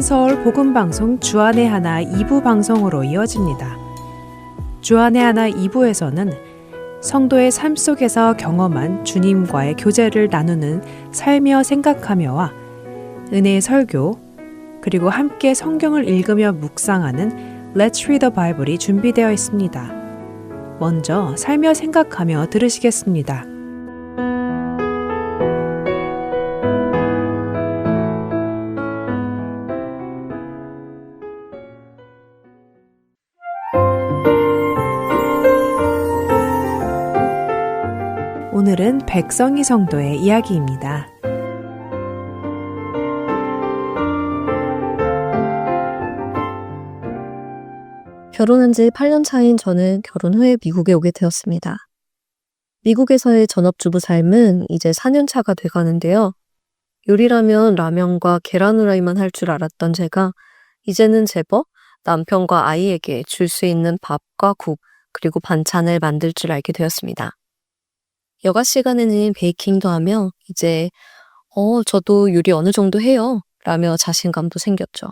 서울 복음방송 주안의 하나 2부 방송으로 이어집니다. 주안의 하나 2부에서는 성도의 삶 속에서 경험한 주님과의 교제를 나누는 살며 생각하며와 은혜의 설교, 그리고 함께 성경을 읽으며 묵상하는 Let's Read the Bible이 준비되어 있습니다. 먼저 살며 생각하며 들으시겠습니다. 오늘은 백성희 성도의 이야기입니다. 결혼한 지 8년 차인 저는 결혼 후에 미국에 오게 되었습니다. 미국에서의 전업주부 삶은 이제 4년 차가 돼가는데요. 요리라면 라면과 계란 후라이만 할 줄 알았던 제가 이제는 제법 남편과 아이에게 줄 수 있는 밥과 국, 그리고 반찬을 만들 줄 알게 되었습니다. 여가 시간에는 베이킹도 하며 이제 저도 요리 어느 정도 해요 라며 자신감도 생겼죠.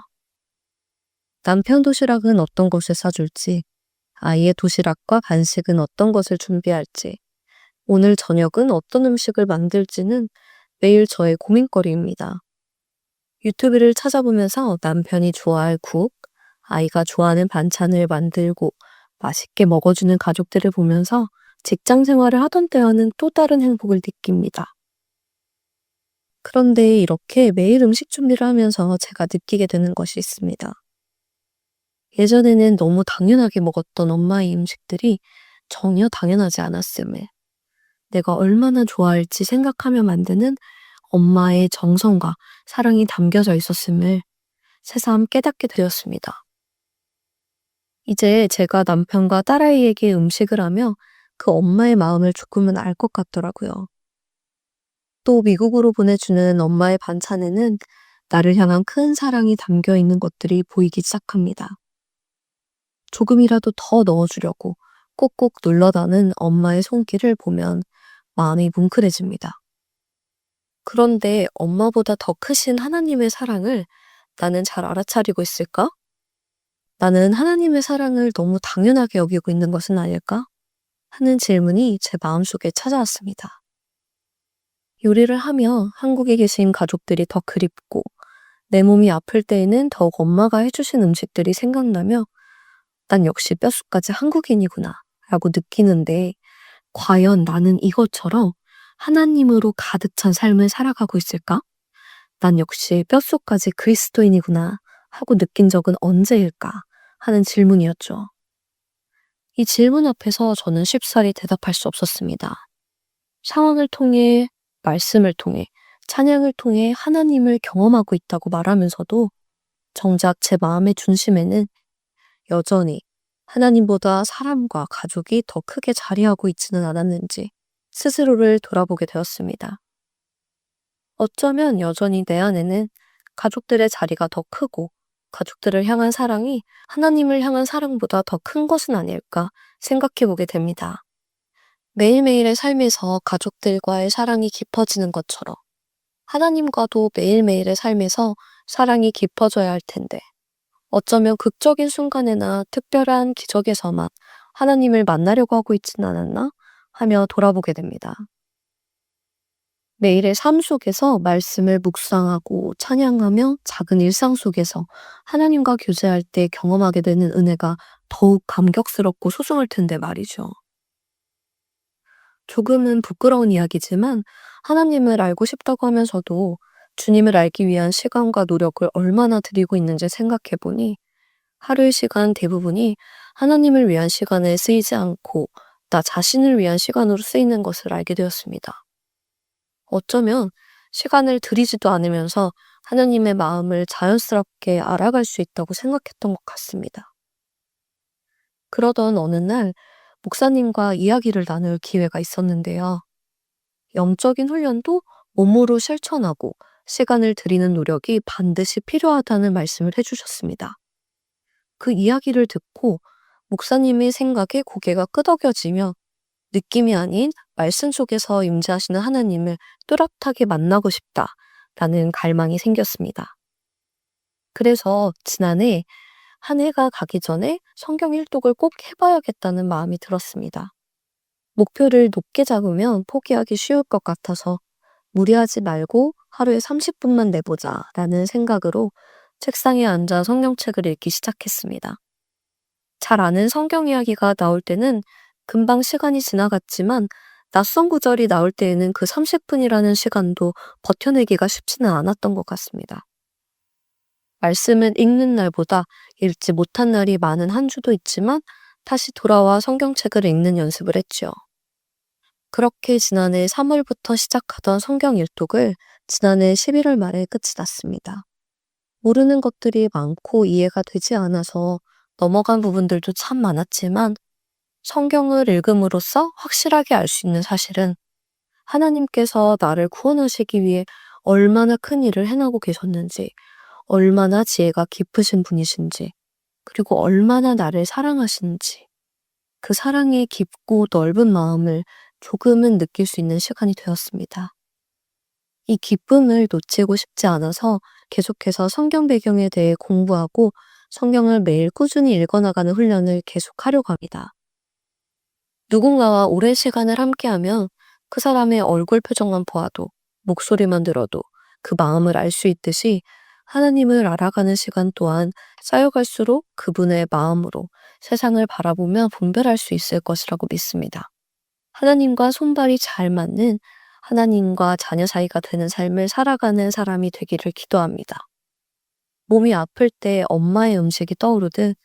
남편 도시락은 어떤 것을 싸줄지, 아이의 도시락과 간식은 어떤 것을 준비할지, 오늘 저녁은 어떤 음식을 만들지는 매일 저의 고민거리입니다. 유튜브를 찾아보면서 남편이 좋아할 국, 아이가 좋아하는 반찬을 만들고 맛있게 먹어주는 가족들을 보면서 직장 생활을 하던 때와는 또 다른 행복을 느낍니다. 그런데 이렇게 매일 음식 준비를 하면서 제가 느끼게 되는 것이 있습니다. 예전에는 너무 당연하게 먹었던 엄마의 음식들이 전혀 당연하지 않았음을, 내가 얼마나 좋아할지 생각하며 만드는 엄마의 정성과 사랑이 담겨져 있었음을 새삼 깨닫게 되었습니다. 이제 제가 남편과 딸아이에게 음식을 하며 그 엄마의 마음을 조금은 알 것 같더라고요. 또 미국으로 보내주는 엄마의 반찬에는 나를 향한 큰 사랑이 담겨 있는 것들이 보이기 시작합니다. 조금이라도 더 넣어주려고 꼭꼭 눌러다는 엄마의 손길을 보면 마음이 뭉클해집니다. 그런데 엄마보다 더 크신 하나님의 사랑을 나는 잘 알아차리고 있을까? 나는 하나님의 사랑을 너무 당연하게 여기고 있는 것은 아닐까? 하는 질문이 제 마음속에 찾아왔습니다. 요리를 하며 한국에 계신 가족들이 더 그립고 내 몸이 아플 때에는 더욱 엄마가 해주신 음식들이 생각나며 난 역시 뼛속까지 한국인이구나 라고 느끼는데, 과연 나는 이것처럼 하나님으로 가득 찬 삶을 살아가고 있을까? 난 역시 뼛속까지 그리스도인이구나 하고 느낀 적은 언제일까 하는 질문이었죠. 이 질문 앞에서 저는 쉽사리 대답할 수 없었습니다. 상황을 통해, 말씀을 통해, 찬양을 통해 하나님을 경험하고 있다고 말하면서도 정작 제 마음의 중심에는 여전히 하나님보다 사람과 가족이 더 크게 자리하고 있지는 않았는지 스스로를 돌아보게 되었습니다. 어쩌면 여전히 내 안에는 가족들의 자리가 더 크고 가족들을 향한 사랑이 하나님을 향한 사랑보다 더 큰 것은 아닐까 생각해 보게 됩니다. 매일매일의 삶에서 가족들과의 사랑이 깊어지는 것처럼 하나님과도 매일매일의 삶에서 사랑이 깊어져야 할 텐데, 어쩌면 극적인 순간에나 특별한 기적에서만 하나님을 만나려고 하고 있지는 않았나 하며 돌아보게 됩니다. 매일의 삶 속에서 말씀을 묵상하고 찬양하며 작은 일상 속에서 하나님과 교제할 때 경험하게 되는 은혜가 더욱 감격스럽고 소중할 텐데 말이죠. 조금은 부끄러운 이야기지만 하나님을 알고 싶다고 하면서도 주님을 알기 위한 시간과 노력을 얼마나 들이고 있는지 생각해 보니 하루의 시간 대부분이 하나님을 위한 시간에 쓰이지 않고 나 자신을 위한 시간으로 쓰이는 것을 알게 되었습니다. 어쩌면 시간을 들이지도 않으면서 하나님의 마음을 자연스럽게 알아갈 수 있다고 생각했던 것 같습니다. 그러던 어느 날 목사님과 이야기를 나눌 기회가 있었는데요. 영적인 훈련도 몸으로 실천하고 시간을 들이는 노력이 반드시 필요하다는 말씀을 해주셨습니다. 그 이야기를 듣고 목사님의 생각에 고개가 끄덕여지며 느낌이 아닌 말씀 속에서 임재하시는 하나님을 뚜렷하게 만나고 싶다라는 갈망이 생겼습니다. 그래서 지난해 한 해가 가기 전에 성경 일독을 꼭 해봐야겠다는 마음이 들었습니다. 목표를 높게 잡으면 포기하기 쉬울 것 같아서 무리하지 말고 하루에 30분만 내보자 라는 생각으로 책상에 앉아 성경책을 읽기 시작했습니다. 잘 아는 성경 이야기가 나올 때는 금방 시간이 지나갔지만 낯선 구절이 나올 때에는 그 30분이라는 시간도 버텨내기가 쉽지는 않았던 것 같습니다. 말씀은 읽는 날보다 읽지 못한 날이 많은 한 주도 있지만 다시 돌아와 성경책을 읽는 연습을 했죠. 그렇게 지난해 3월부터 시작하던 성경 일독을 지난해 11월 말에 끝이 났습니다. 모르는 것들이 많고 이해가 되지 않아서 넘어간 부분들도 참 많았지만 성경을 읽음으로써 확실하게 알 수 있는 사실은 하나님께서 나를 구원하시기 위해 얼마나 큰 일을 해나고 계셨는지, 얼마나 지혜가 깊으신 분이신지, 그리고 얼마나 나를 사랑하시는지, 그 사랑의 깊고 넓은 마음을 조금은 느낄 수 있는 시간이 되었습니다. 이 기쁨을 놓치고 싶지 않아서 계속해서 성경 배경에 대해 공부하고 성경을 매일 꾸준히 읽어나가는 훈련을 계속하려고 합니다. 누군가와 오랜 시간을 함께하면 그 사람의 얼굴 표정만 보아도, 목소리만 들어도 그 마음을 알 수 있듯이 하나님을 알아가는 시간 또한 쌓여갈수록 그분의 마음으로 세상을 바라보며 분별할 수 있을 것이라고 믿습니다. 하나님과 손발이 잘 맞는, 하나님과 자녀 사이가 되는 삶을 살아가는 사람이 되기를 기도합니다. 몸이 아플 때 엄마의 음식이 떠오르듯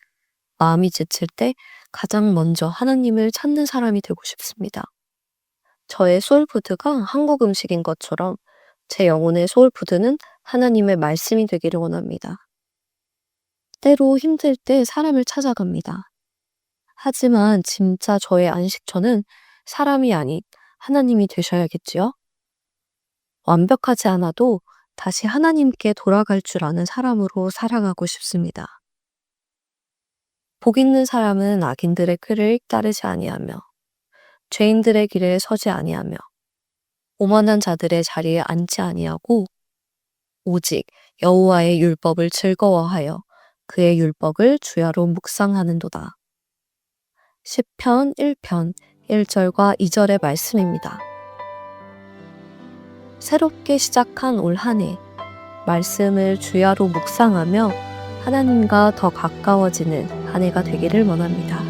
마음이 지칠 때 가장 먼저 하나님을 찾는 사람이 되고 싶습니다. 저의 소울푸드가 한국 음식인 것처럼 제 영혼의 소울푸드는 하나님의 말씀이 되기를 원합니다. 때로 힘들 때 사람을 찾아갑니다. 하지만 진짜 저의 안식처는 사람이 아닌 하나님이 되셔야겠지요? 완벽하지 않아도 다시 하나님께 돌아갈 줄 아는 사람으로 살아가고 싶습니다. 복 있는 사람은 악인들의 꾀를 따르지 아니하며 죄인들의 길에 서지 아니하며 오만한 자들의 자리에 앉지 아니하고 오직 여호와의 율법을 즐거워하여 그의 율법을 주야로 묵상하는도다. 시편 1편 1절과 2절의 말씀입니다. 새롭게 시작한 올 한 해, 말씀을 주야로 묵상하며 하나님과 더 가까워지는 한 해가 되기를 원합니다.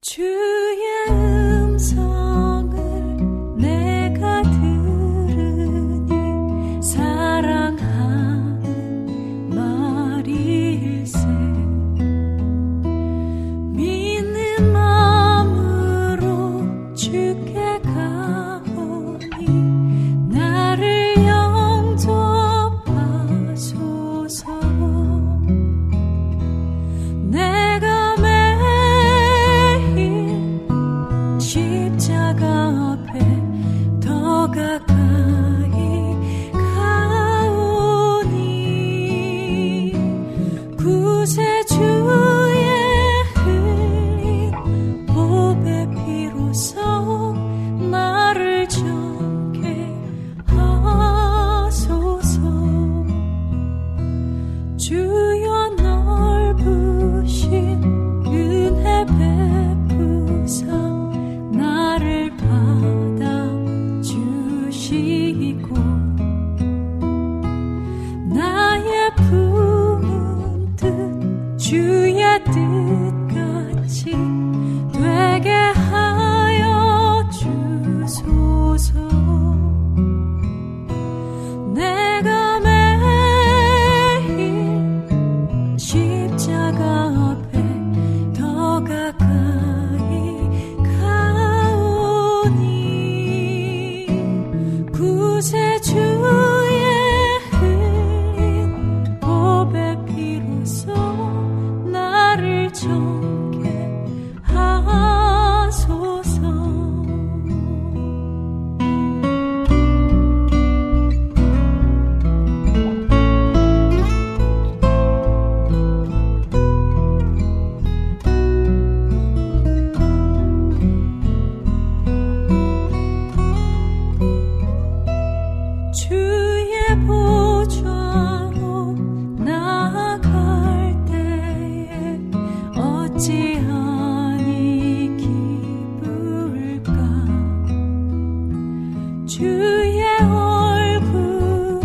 주의 음성을 내가 들으니 사랑하는 말일세. 믿는 마음으로 주께 가오니 나를 영접하소서. 내가 십자가 앞에 더 가까이 가오니 구세주의 흘린 보배 피로써 나를 정케 하소서. 주여 넓으신 은혜 베푸사 나를 받아 주시옵소서. 주의 얼굴을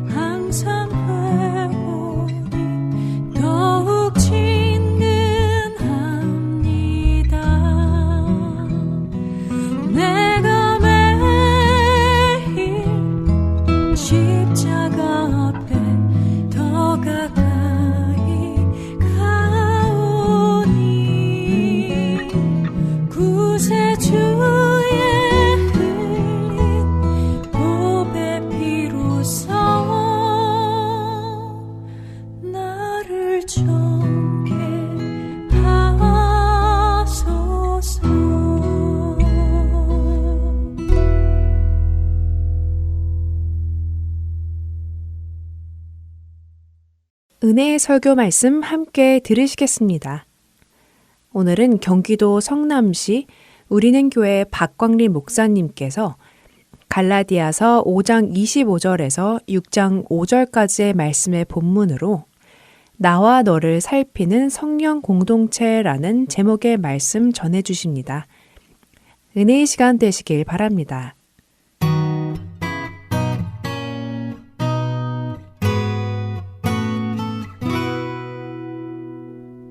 항상 보니 더욱 친근합니다. 내가 매일 십자가 앞에 더 가까이 가오니 구세주의 흘린 보배 피로써 나를 정케 하소서. 은혜의 설교 말씀 함께 들으시겠습니다. 오늘은 경기도 성남시 우리는 교회 박광리 목사님께서 갈라디아서 5장 25절에서 6장 5절까지의 말씀의 본문으로 나와 너를 살피는 성령 공동체라는 제목의 말씀 전해주십니다. 은혜의 시간 되시길 바랍니다.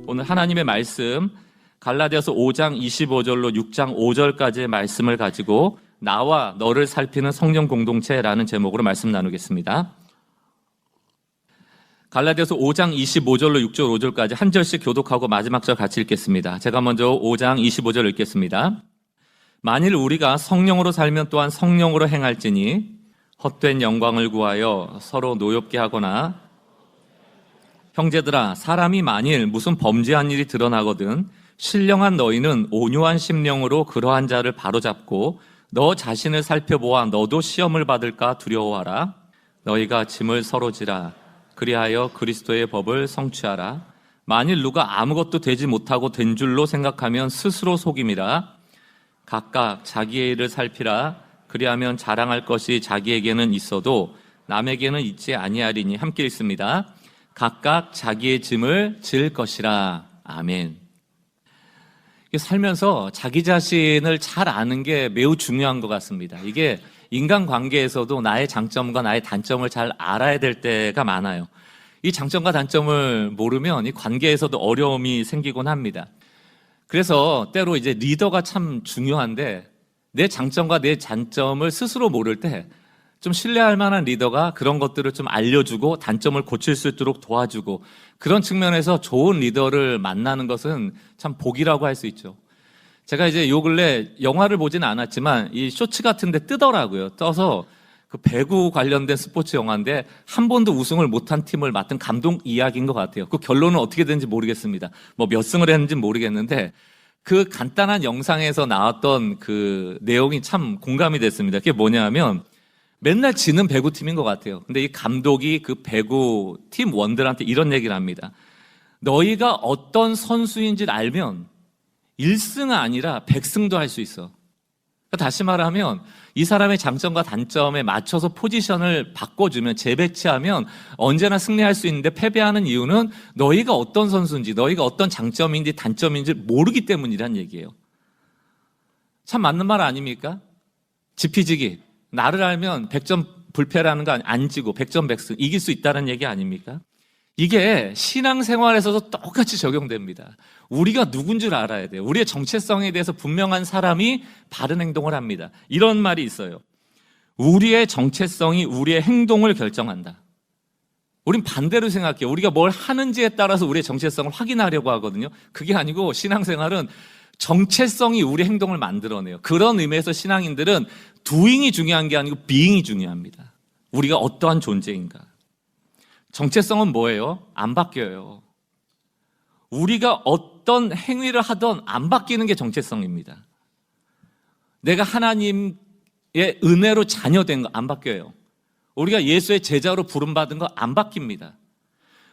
오늘 하나님의 말씀 갈라디아서 5장 25절로 6장 5절까지의 말씀을 가지고 나와 너를 살피는 성령 공동체라는 제목으로 말씀 나누겠습니다. 갈라디아서 5장 25절로 6절 5절까지 한 절씩 교독하고 마지막 절 같이 읽겠습니다. 제가 먼저 5장 25절 읽겠습니다. 만일 우리가 성령으로 살면 또한 성령으로 행할지니 헛된 영광을 구하여 서로 노엽게 하거나 형제들아 사람이 만일 무슨 범죄한 일이 드러나거든 신령한 너희는 온유한 심령으로 그러한 자를 바로잡고 너 자신을 살펴보아 너도 시험을 받을까 두려워하라. 너희가 짐을 서로 지라. 그리하여 그리스도의 법을 성취하라. 만일 누가 아무것도 되지 못하고 된 줄로 생각하면 스스로 속임이라. 각각 자기의 일을 살피라. 그리하면 자랑할 것이 자기에게는 있어도 남에게는 있지 아니하리니. 함께 읽습니다. 각각 자기의 짐을 질 것이라. 아멘. 살면서 자기 자신을 잘 아는 게 매우 중요한 것 같습니다. 이게 인간관계에서도 나의 장점과 나의 단점을 잘 알아야 될 때가 많아요. 이 장점과 단점을 모르면 이 관계에서도 어려움이 생기곤 합니다. 그래서 때로 이제 리더가 참 중요한데 내 장점과 내 단점을 스스로 모를 때 좀 신뢰할 만한 리더가 그런 것들을 좀 알려주고 단점을 고칠 수 있도록 도와주고 그런 측면에서 좋은 리더를 만나는 것은 참 복이라고 할 수 있죠. 제가 이제 요 근래 영화를 보지는 않았지만 이 쇼츠 같은 데 뜨더라고요. 떠서 그 배구 관련된 스포츠 영화인데 한 번도 우승을 못한 팀을 맡은 감독 이야기인 것 같아요. 그 결론은 어떻게 되는지 모르겠습니다. 뭐 몇 승을 했는지 모르겠는데 그 간단한 영상에서 나왔던 그 내용이 참 공감이 됐습니다. 그게 뭐냐면 맨날 지는 배구팀인 것 같아요. 근데 이 감독이 그 배구 팀 원들한테 이런 얘기를 합니다. 너희가 어떤 선수인지를 알면 1승이 아니라 100승도 할 수 있어. 다시 말하면 이 사람의 장점과 단점에 맞춰서 포지션을 바꿔주면 재배치하면 언제나 승리할 수 있는데 패배하는 이유는 너희가 어떤 선수인지 너희가 어떤 장점인지 단점인지 모르기 때문이란 얘기예요. 참 맞는 말 아닙니까? 지피지기. 나를 알면 100점 불패라는 거 안 지고 100점 100승 이길 수 있다는 얘기 아닙니까? 이게 신앙생활에서도 똑같이 적용됩니다. 우리가 누군 줄 알아야 돼요. 우리의 정체성에 대해서 분명한 사람이 바른 행동을 합니다. 이런 말이 있어요. 우리의 정체성이 우리의 행동을 결정한다. 우린 반대로 생각해요. 우리가 뭘 하는지에 따라서 우리의 정체성을 확인하려고 하거든요. 그게 아니고 신앙생활은 정체성이 우리 행동을 만들어내요. 그런 의미에서 신앙인들은 doing이 중요한 게 아니고 being이 중요합니다. 우리가 어떠한 존재인가. 정체성은 뭐예요? 안 바뀌어요. 우리가 어떤 행위를 하던 안 바뀌는 게 정체성입니다. 내가 하나님의 은혜로 자녀된 거 안 바뀌어요. 우리가 예수의 제자로 부름받은 거 안 바뀝니다.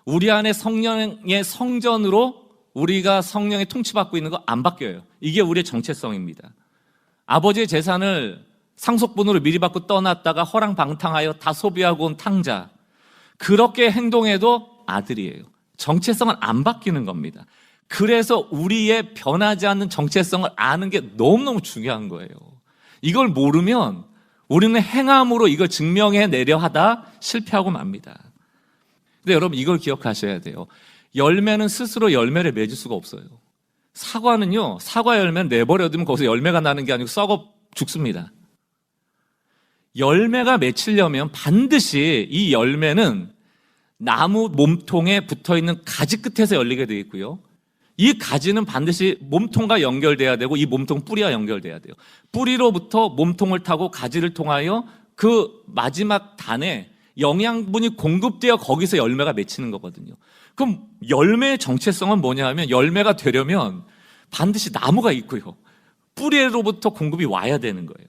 우리 안에 성령의 성전으로 우리가 성령의 통치받고 있는 거 안 바뀌어요. 이게 우리의 정체성입니다. 아버지의 재산을 상속분으로 미리 받고 떠났다가 허랑방탕하여 다 소비하고 온 탕자. 그렇게 행동해도 아들이에요. 정체성은 안 바뀌는 겁니다. 그래서 우리의 변하지 않는 정체성을 아는 게 너무너무 중요한 거예요. 이걸 모르면 우리는 행함으로 이걸 증명해내려 하다 실패하고 맙니다. 근데 여러분 이걸 기억하셔야 돼요. 열매는 스스로 열매를 맺을 수가 없어요. 사과는요, 사과 열매는 내버려두면 거기서 열매가 나는 게 아니고 썩어 죽습니다. 열매가 맺히려면 반드시 이 열매는 나무 몸통에 붙어있는 가지 끝에서 열리게 되어 있고요. 이 가지는 반드시 몸통과 연결돼야 되고 이 몸통 뿌리와 연결돼야 돼요. 뿌리로부터 몸통을 타고 가지를 통하여 그 마지막 단에 영양분이 공급되어 거기서 열매가 맺히는 거거든요. 그럼 열매의 정체성은 뭐냐 하면 열매가 되려면 반드시 나무가 있고요. 뿌리로부터 공급이 와야 되는 거예요.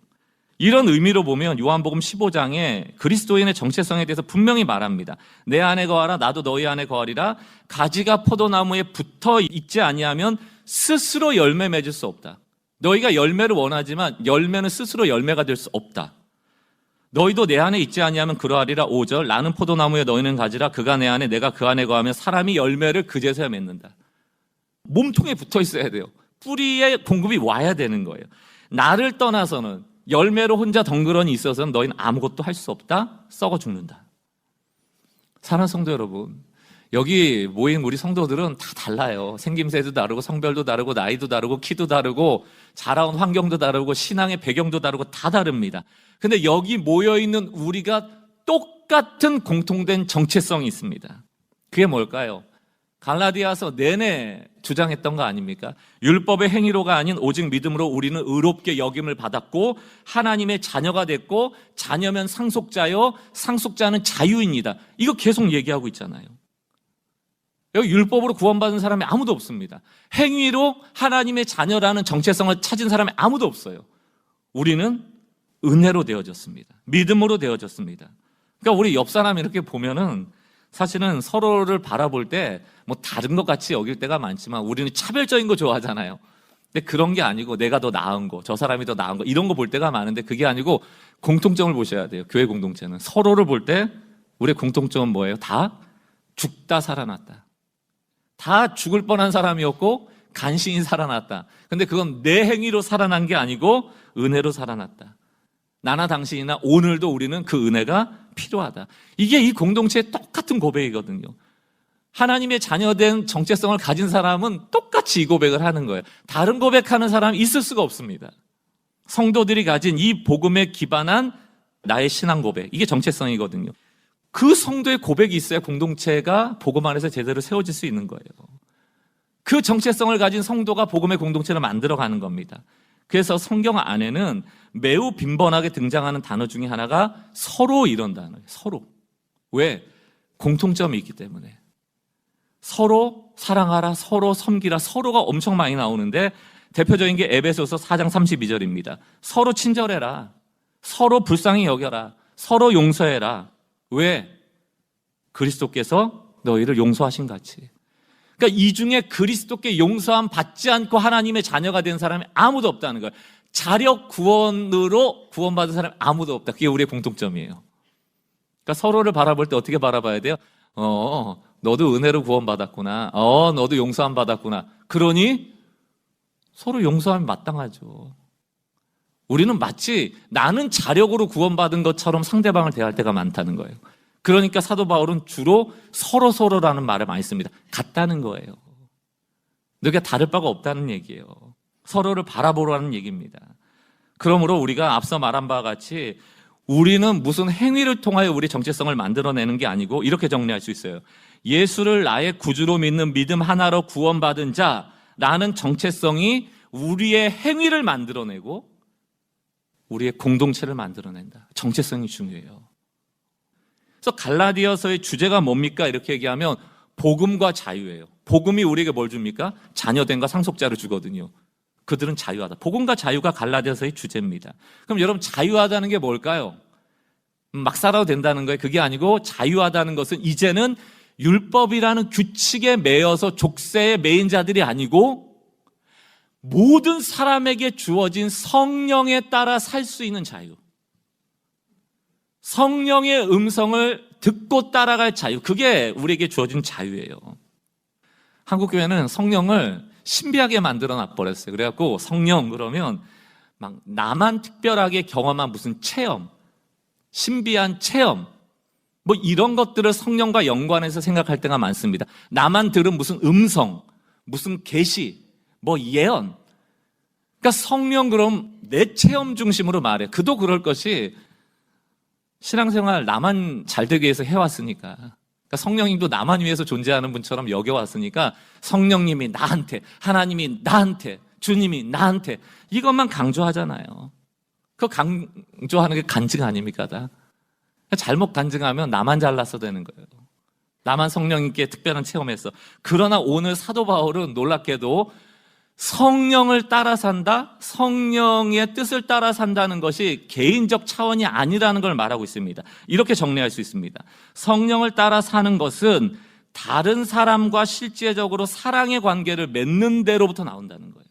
이런 의미로 보면 요한복음 15장에 그리스도인의 정체성에 대해서 분명히 말합니다. 내 안에 거하라 나도 너희 안에 거하리라. 가지가 포도나무에 붙어 있지 아니하면 스스로 열매 맺을 수 없다. 너희가 열매를 원하지만 열매는 스스로 열매가 될 수 없다. 너희도 내 안에 있지 아니하면 그러하리라. 5절 나는 포도나무에 너희는 가지라. 그가 내 안에 내가 그 안에 거하면 사람이 열매를 그제서야 맺는다. 몸통에 붙어 있어야 돼요. 뿌리에 공급이 와야 되는 거예요. 나를 떠나서는 열매로 혼자 덩그러니 있어서는 너희는 아무것도 할 수 없다. 썩어 죽는다. 사랑하는 성도 여러분, 여기 모인 우리 성도들은 다 달라요. 생김새도 다르고 성별도 다르고 나이도 다르고 키도 다르고 자라온 환경도 다르고 신앙의 배경도 다르고 다 다릅니다. 근데 여기 모여있는 우리가 똑같은 공통된 정체성이 있습니다. 그게 뭘까요? 갈라디아서 내내 주장했던 거 아닙니까? 율법의 행위로가 아닌 오직 믿음으로 우리는 의롭게 여김을 받았고 하나님의 자녀가 됐고 자녀면 상속자요 상속자는 자유인이다. 이거 계속 얘기하고 있잖아요. 여기 율법으로 구원받은 사람이 아무도 없습니다. 행위로 하나님의 자녀라는 정체성을 찾은 사람이 아무도 없어요. 우리는 은혜로 되어졌습니다. 믿음으로 되어졌습니다. 그러니까 우리 옆 사람 이렇게 보면은 사실은 서로를 바라볼 때 뭐 다른 것 같이 여길 때가 많지만 우리는 차별적인 거 좋아하잖아요. 근데 그런 게 아니고 내가 더 나은 거, 저 사람이 더 나은 거 이런 거 볼 때가 많은데 그게 아니고 공통점을 보셔야 돼요. 교회 공동체는. 서로를 볼 때 우리의 공통점은 뭐예요? 다 죽다 살아났다. 다 죽을 뻔한 사람이었고 간신히 살아났다. 근데 그건 내 행위로 살아난 게 아니고 은혜로 살아났다. 나나 당신이나 오늘도 우리는 그 은혜가 필요하다. 이게 이 공동체의 똑같은 고백이거든요. 하나님의 자녀된 정체성을 가진 사람은 똑같이 이 고백을 하는 거예요. 다른 고백하는 사람이 있을 수가 없습니다. 성도들이 가진 이 복음에 기반한 나의 신앙 고백, 이게 정체성이거든요. 그 성도의 고백이 있어야 공동체가 복음 안에서 제대로 세워질 수 있는 거예요. 그 정체성을 가진 성도가 복음의 공동체를 만들어가는 겁니다. 그래서 성경 안에는 매우 빈번하게 등장하는 단어 중에 하나가 서로 이런 단어예요. 서로. 왜? 공통점이 있기 때문에. 서로 사랑하라, 서로 섬기라, 서로가 엄청 많이 나오는데 대표적인 게 에베소서 4장 32절입니다. 서로 친절해라, 서로 불쌍히 여겨라, 서로 용서해라. 왜? 그리스도께서 너희를 용서하신 같이. 그러니까 이 중에 그리스도께 용서함 받지 않고 하나님의 자녀가 된 사람이 아무도 없다는 거예요. 자력 구원으로 구원받은 사람이 아무도 없다. 그게 우리의 공통점이에요. 그러니까 서로를 바라볼 때 어떻게 바라봐야 돼요? 너도 은혜로 구원받았구나. 너도 용서함 받았구나. 그러니 서로 용서함이 마땅하죠. 우리는 마치 나는 자력으로 구원받은 것처럼 상대방을 대할 때가 많다는 거예요. 그러니까 사도 바울은 주로 서로라는 말을 많이 씁니다. 같다는 거예요. 너희가 다를 바가 없다는 얘기예요. 서로를 바라보라는 얘기입니다. 그러므로 우리가 앞서 말한 바와 같이 우리는 무슨 행위를 통하여 우리 정체성을 만들어내는 게 아니고 이렇게 정리할 수 있어요. 예수를 나의 구주로 믿는 믿음 하나로 구원받은 자라는 정체성이 우리의 행위를 만들어내고 우리의 공동체를 만들어낸다. 정체성이 중요해요. 그래서 갈라디아서의 주제가 뭡니까? 이렇게 얘기하면 복음과 자유예요. 복음이 우리에게 뭘 줍니까? 자녀됨과 상속자를 주거든요. 그들은 자유하다. 복음과 자유가 갈라디아서의 주제입니다. 그럼 여러분 자유하다는 게 뭘까요? 막 살아도 된다는 거예요. 그게 아니고 자유하다는 것은 이제는 율법이라는 규칙에 매여서 족쇄에 매인 자들이 아니고 모든 사람에게 주어진 성령에 따라 살 수 있는 자유. 성령의 음성을 듣고 따라갈 자유. 그게 우리에게 주어진 자유예요. 한국교회는 성령을 신비하게 만들어 놔버렸어요. 그래갖고 성령 그러면 막 나만 특별하게 경험한 무슨 체험, 신비한 체험, 뭐 이런 것들을 성령과 연관해서 생각할 때가 많습니다. 나만 들은 무슨 음성, 무슨 계시, 뭐 예언. 그러니까 성령 그럼 내 체험 중심으로 말해. 그도 그럴 것이 신앙생활 나만 잘 되기 위해서 해왔으니까. 그러니까 성령님도 나만 위해서 존재하는 분처럼 여겨왔으니까 성령님이 나한테, 하나님이 나한테, 주님이 나한테 이것만 강조하잖아요. 그거 강조하는 게 간증 아닙니까? 다 잘못 간증하면 나만 잘났어 되는 거예요. 나만 성령님께 특별한 체험했어. 그러나 오늘 사도 바울은 놀랍게도 성령을 따라 산다, 성령의 뜻을 따라 산다는 것이 개인적 차원이 아니라는 걸 말하고 있습니다. 이렇게 정리할 수 있습니다. 성령을 따라 사는 것은 다른 사람과 실제적으로 사랑의 관계를 맺는 데로부터 나온다는 거예요.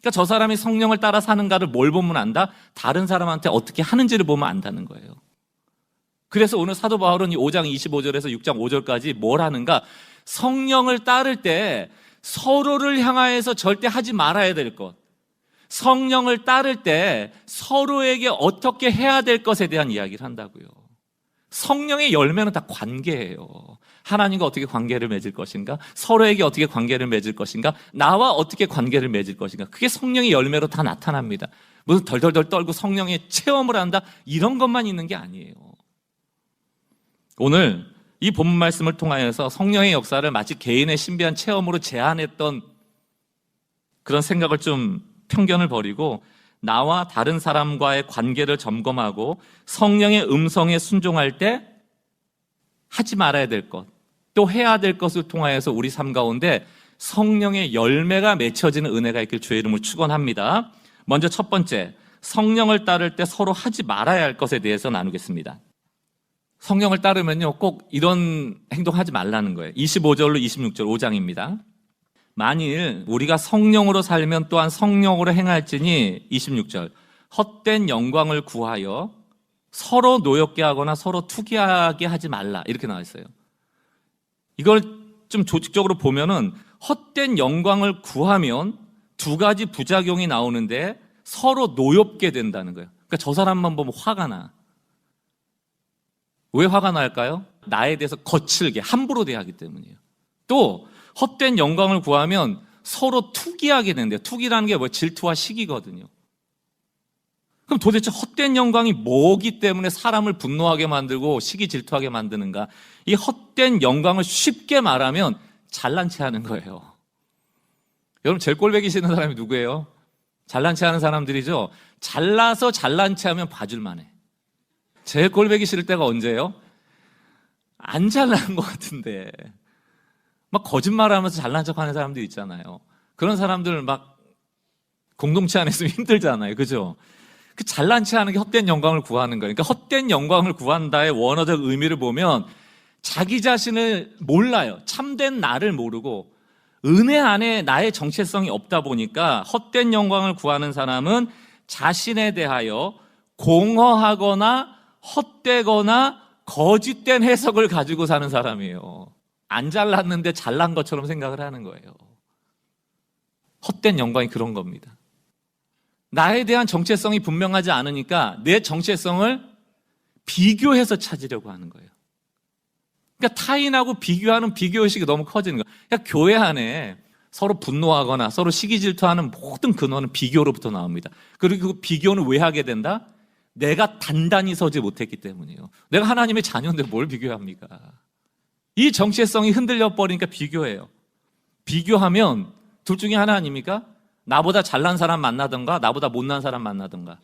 그러니까 저 사람이 성령을 따라 사는가를 뭘 보면 안다? 다른 사람한테 어떻게 하는지를 보면 안다는 거예요. 그래서 오늘 사도 바울은 이 5장 25절에서 6장 5절까지 뭘 하는가? 성령을 따를 때 서로를 향하여서 절대 하지 말아야 될 것, 성령을 따를 때 서로에게 어떻게 해야 될 것에 대한 이야기를 한다고요. 성령의 열매는 다 관계예요. 하나님과 어떻게 관계를 맺을 것인가, 서로에게 어떻게 관계를 맺을 것인가, 나와 어떻게 관계를 맺을 것인가, 그게 성령의 열매로 다 나타납니다. 무슨 덜덜덜 떨고 성령의 체험을 한다, 이런 것만 있는 게 아니에요. 오늘 이 본문 말씀을 통하여서 성령의 역사를 마치 개인의 신비한 체험으로 제한했던 그런 생각을 좀 편견을 버리고 나와 다른 사람과의 관계를 점검하고 성령의 음성에 순종할 때 하지 말아야 될 것, 또 해야 될 것을 통하여서 우리 삶 가운데 성령의 열매가 맺혀지는 은혜가 있길 주의 이름으로 축원합니다. 먼저 첫 번째, 성령을 따를 때 서로 하지 말아야 할 것에 대해서 나누겠습니다. 성령을 따르면요, 꼭 이런 행동하지 말라는 거예요. 25절로 26절 5장입니다. 만일 우리가 성령으로 살면 또한 성령으로 행할지니 26절 헛된 영광을 구하여 서로 노엽게 하거나 서로 투기하게 하지 말라, 이렇게 나와 있어요. 이걸 좀 조직적으로 보면은 헛된 영광을 구하면 두 가지 부작용이 나오는데 서로 노엽게 된다는 거예요. 그러니까 저 사람만 보면 화가 나. 왜 화가 날까요? 나에 대해서 거칠게 함부로 대하기 때문이에요. 또 헛된 영광을 구하면 서로 투기하게 된대요. 투기라는 게 뭐 질투와 시기거든요. 그럼 도대체 헛된 영광이 뭐기 때문에 사람을 분노하게 만들고 시기 질투하게 만드는가? 이 헛된 영광을 쉽게 말하면 잘난 체 하는 거예요. 여러분 제일 꼴보기 싫은 사람이 누구예요? 잘난 체 하는 사람들이죠. 잘나서 잘난 체 하면 봐줄만 해. 제일 꼴보기 싫을 때가 언제예요? 안 잘난 것 같은데 막 거짓말하면서 잘난 척하는 사람들 있잖아요. 그런 사람들 막 공동체 안에 있으면 힘들잖아요. 그죠? 그 잘난 체 하는 게 헛된 영광을 구하는 거예요. 그러니까 헛된 영광을 구한다의 원어적 의미를 보면 자기 자신을 몰라요. 참된 나를 모르고 은혜 안에 나의 정체성이 없다 보니까 헛된 영광을 구하는 사람은 자신에 대하여 공허하거나 헛되거나 거짓된 해석을 가지고 사는 사람이에요. 안 잘났는데 잘난 것처럼 생각을 하는 거예요. 헛된 영광이 그런 겁니다. 나에 대한 정체성이 분명하지 않으니까 내 정체성을 비교해서 찾으려고 하는 거예요. 그러니까 타인하고 비교하는 비교의식이 너무 커지는 거예요. 그러니까 교회 안에 서로 분노하거나 서로 시기 질투하는 모든 근원은 비교로부터 나옵니다. 그리고 그 비교는 왜 하게 된다? 내가 단단히 서지 못했기 때문이에요. 내가 하나님의 자녀인데 뭘 비교합니까? 이 정체성이 흔들려 버리니까 비교해요. 비교하면 둘 중에 하나 아닙니까? 나보다 잘난 사람 만나든가 나보다 못난 사람 만나든가.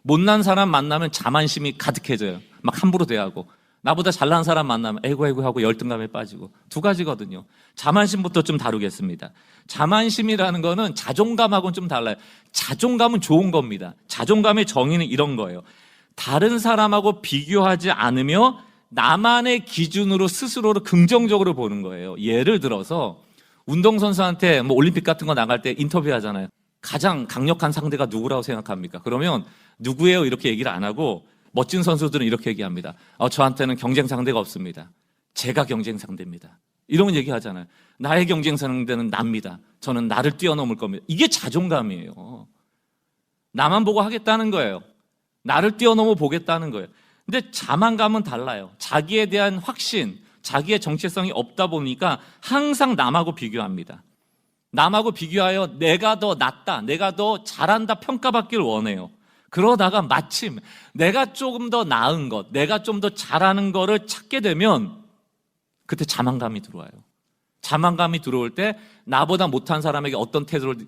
못난 사람 만나면 자만심이 가득해져요. 막 함부로 대하고. 나보다 잘난 사람 만나면 에고 하고 열등감에 빠지고. 두 가지거든요. 자만심부터 좀 다루겠습니다. 자만심이라는 거는 자존감하고는 좀 달라요. 자존감은 좋은 겁니다. 자존감의 정의는 이런 거예요. 다른 사람하고 비교하지 않으며 나만의 기준으로 스스로를 긍정적으로 보는 거예요. 예를 들어서 운동선수한테 뭐 올림픽 같은 거 나갈 때 인터뷰하잖아요. 가장 강력한 상대가 누구라고 생각합니까? 그러면 누구예요? 이렇게 얘기를 안 하고 멋진 선수들은 이렇게 얘기합니다. 저한테는 경쟁 상대가 없습니다. 제가 경쟁 상대입니다. 이런 얘기하잖아요. 나의 경쟁 상대는 납니다. 저는 나를 뛰어넘을 겁니다. 이게 자존감이에요. 나만 보고 하겠다는 거예요. 나를 뛰어넘어 보겠다는 거예요. 근데 자만감은 달라요. 자기에 대한 확신, 자기의 정체성이 없다 보니까 항상 남하고 비교합니다. 남하고 비교하여 내가 더 낫다, 내가 더 잘한다 평가받기를 원해요. 그러다가 마침 내가 조금 더 나은 것, 내가 좀 더 잘하는 거를 찾게 되면 그때 자만감이 들어와요. 자만감이 들어올 때 나보다 못한 사람에게 어떤 태도를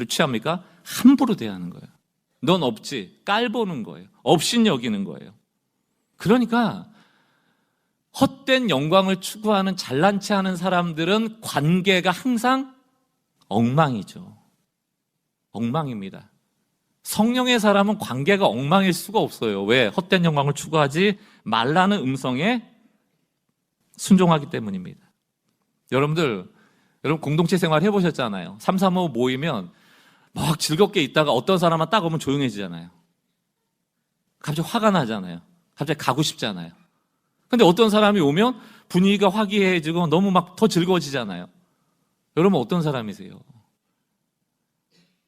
취합니까? 함부로 대하는 거예요. 넌 없지, 깔보는 거예요. 없인 여기는 거예요. 그러니까 헛된 영광을 추구하는 잘난 체 하는 사람들은 관계가 항상 엉망이죠. 엉망입니다. 성령의 사람은 관계가 엉망일 수가 없어요. 왜? 헛된 영광을 추구하지 말라는 음성에 순종하기 때문입니다. 여러분 공동체 생활 해보셨잖아요. 3, 3, 5 모이면 막 즐겁게 있다가 어떤 사람만 딱 오면 조용해지잖아요. 갑자기 화가 나잖아요. 갑자기 가고 싶잖아요. 근데 어떤 사람이 오면 분위기가 화기애애해지고 너무 막 더 즐거워지잖아요. 여러분 어떤 사람이세요?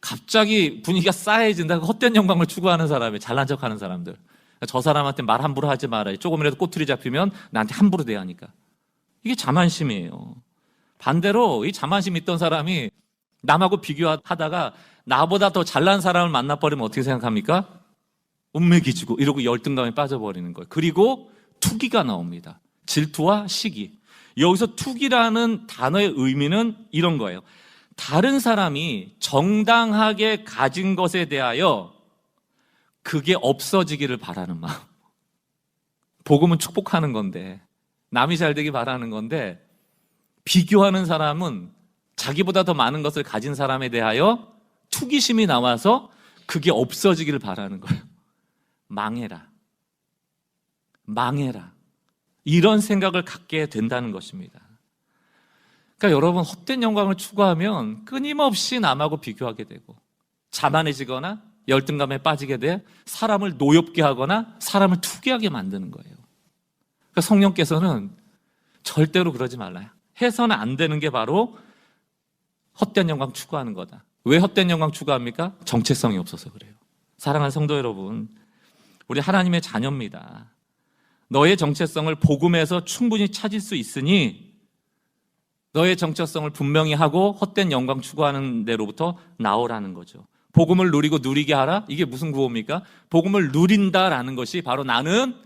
갑자기 분위기가 싸해진다고 헛된 영광을 추구하는 사람이, 잘난 척하는 사람들. 저 사람한테 말 함부로 하지 말아요. 조금이라도 꼬투리 잡히면 나한테 함부로 대하니까. 이게 자만심이에요. 반대로 이 자만심 있던 사람이 남하고 비교하다가 나보다 더 잘난 사람을 만나버리면 어떻게 생각합니까? 운명기지고 이러고 열등감에 빠져버리는 거예요. 그리고 투기가 나옵니다. 질투와 시기. 여기서 투기라는 단어의 의미는 이런 거예요. 다른 사람이 정당하게 가진 것에 대하여 그게 없어지기를 바라는 마음. 복음은 축복하는 건데, 남이 잘 되기 바라는 건데, 비교하는 사람은 자기보다 더 많은 것을 가진 사람에 대하여 투기심이 나와서 그게 없어지기를 바라는 거예요. 망해라. 망해라. 이런 생각을 갖게 된다는 것입니다. 그러니까 여러분, 헛된 영광을 추구하면 끊임없이 남하고 비교하게 되고 자만해지거나 열등감에 빠지게 돼 사람을 노엽게 하거나 사람을 투기하게 만드는 거예요. 그러니까 성령께서는 절대로 그러지 말라요. 해서는 안 되는 게 바로 헛된 영광 추구하는 거다. 왜 헛된 영광 추구합니까? 정체성이 없어서 그래요. 사랑하는 성도 여러분, 우리 하나님의 자녀입니다. 너의 정체성을 복음에서 충분히 찾을 수 있으니 너의 정체성을 분명히 하고 헛된 영광 추구하는 데로부터 나오라는 거죠. 복음을 누리고 누리게 하라? 이게 무슨 구호입니까? 복음을 누린다라는 것이 바로 나는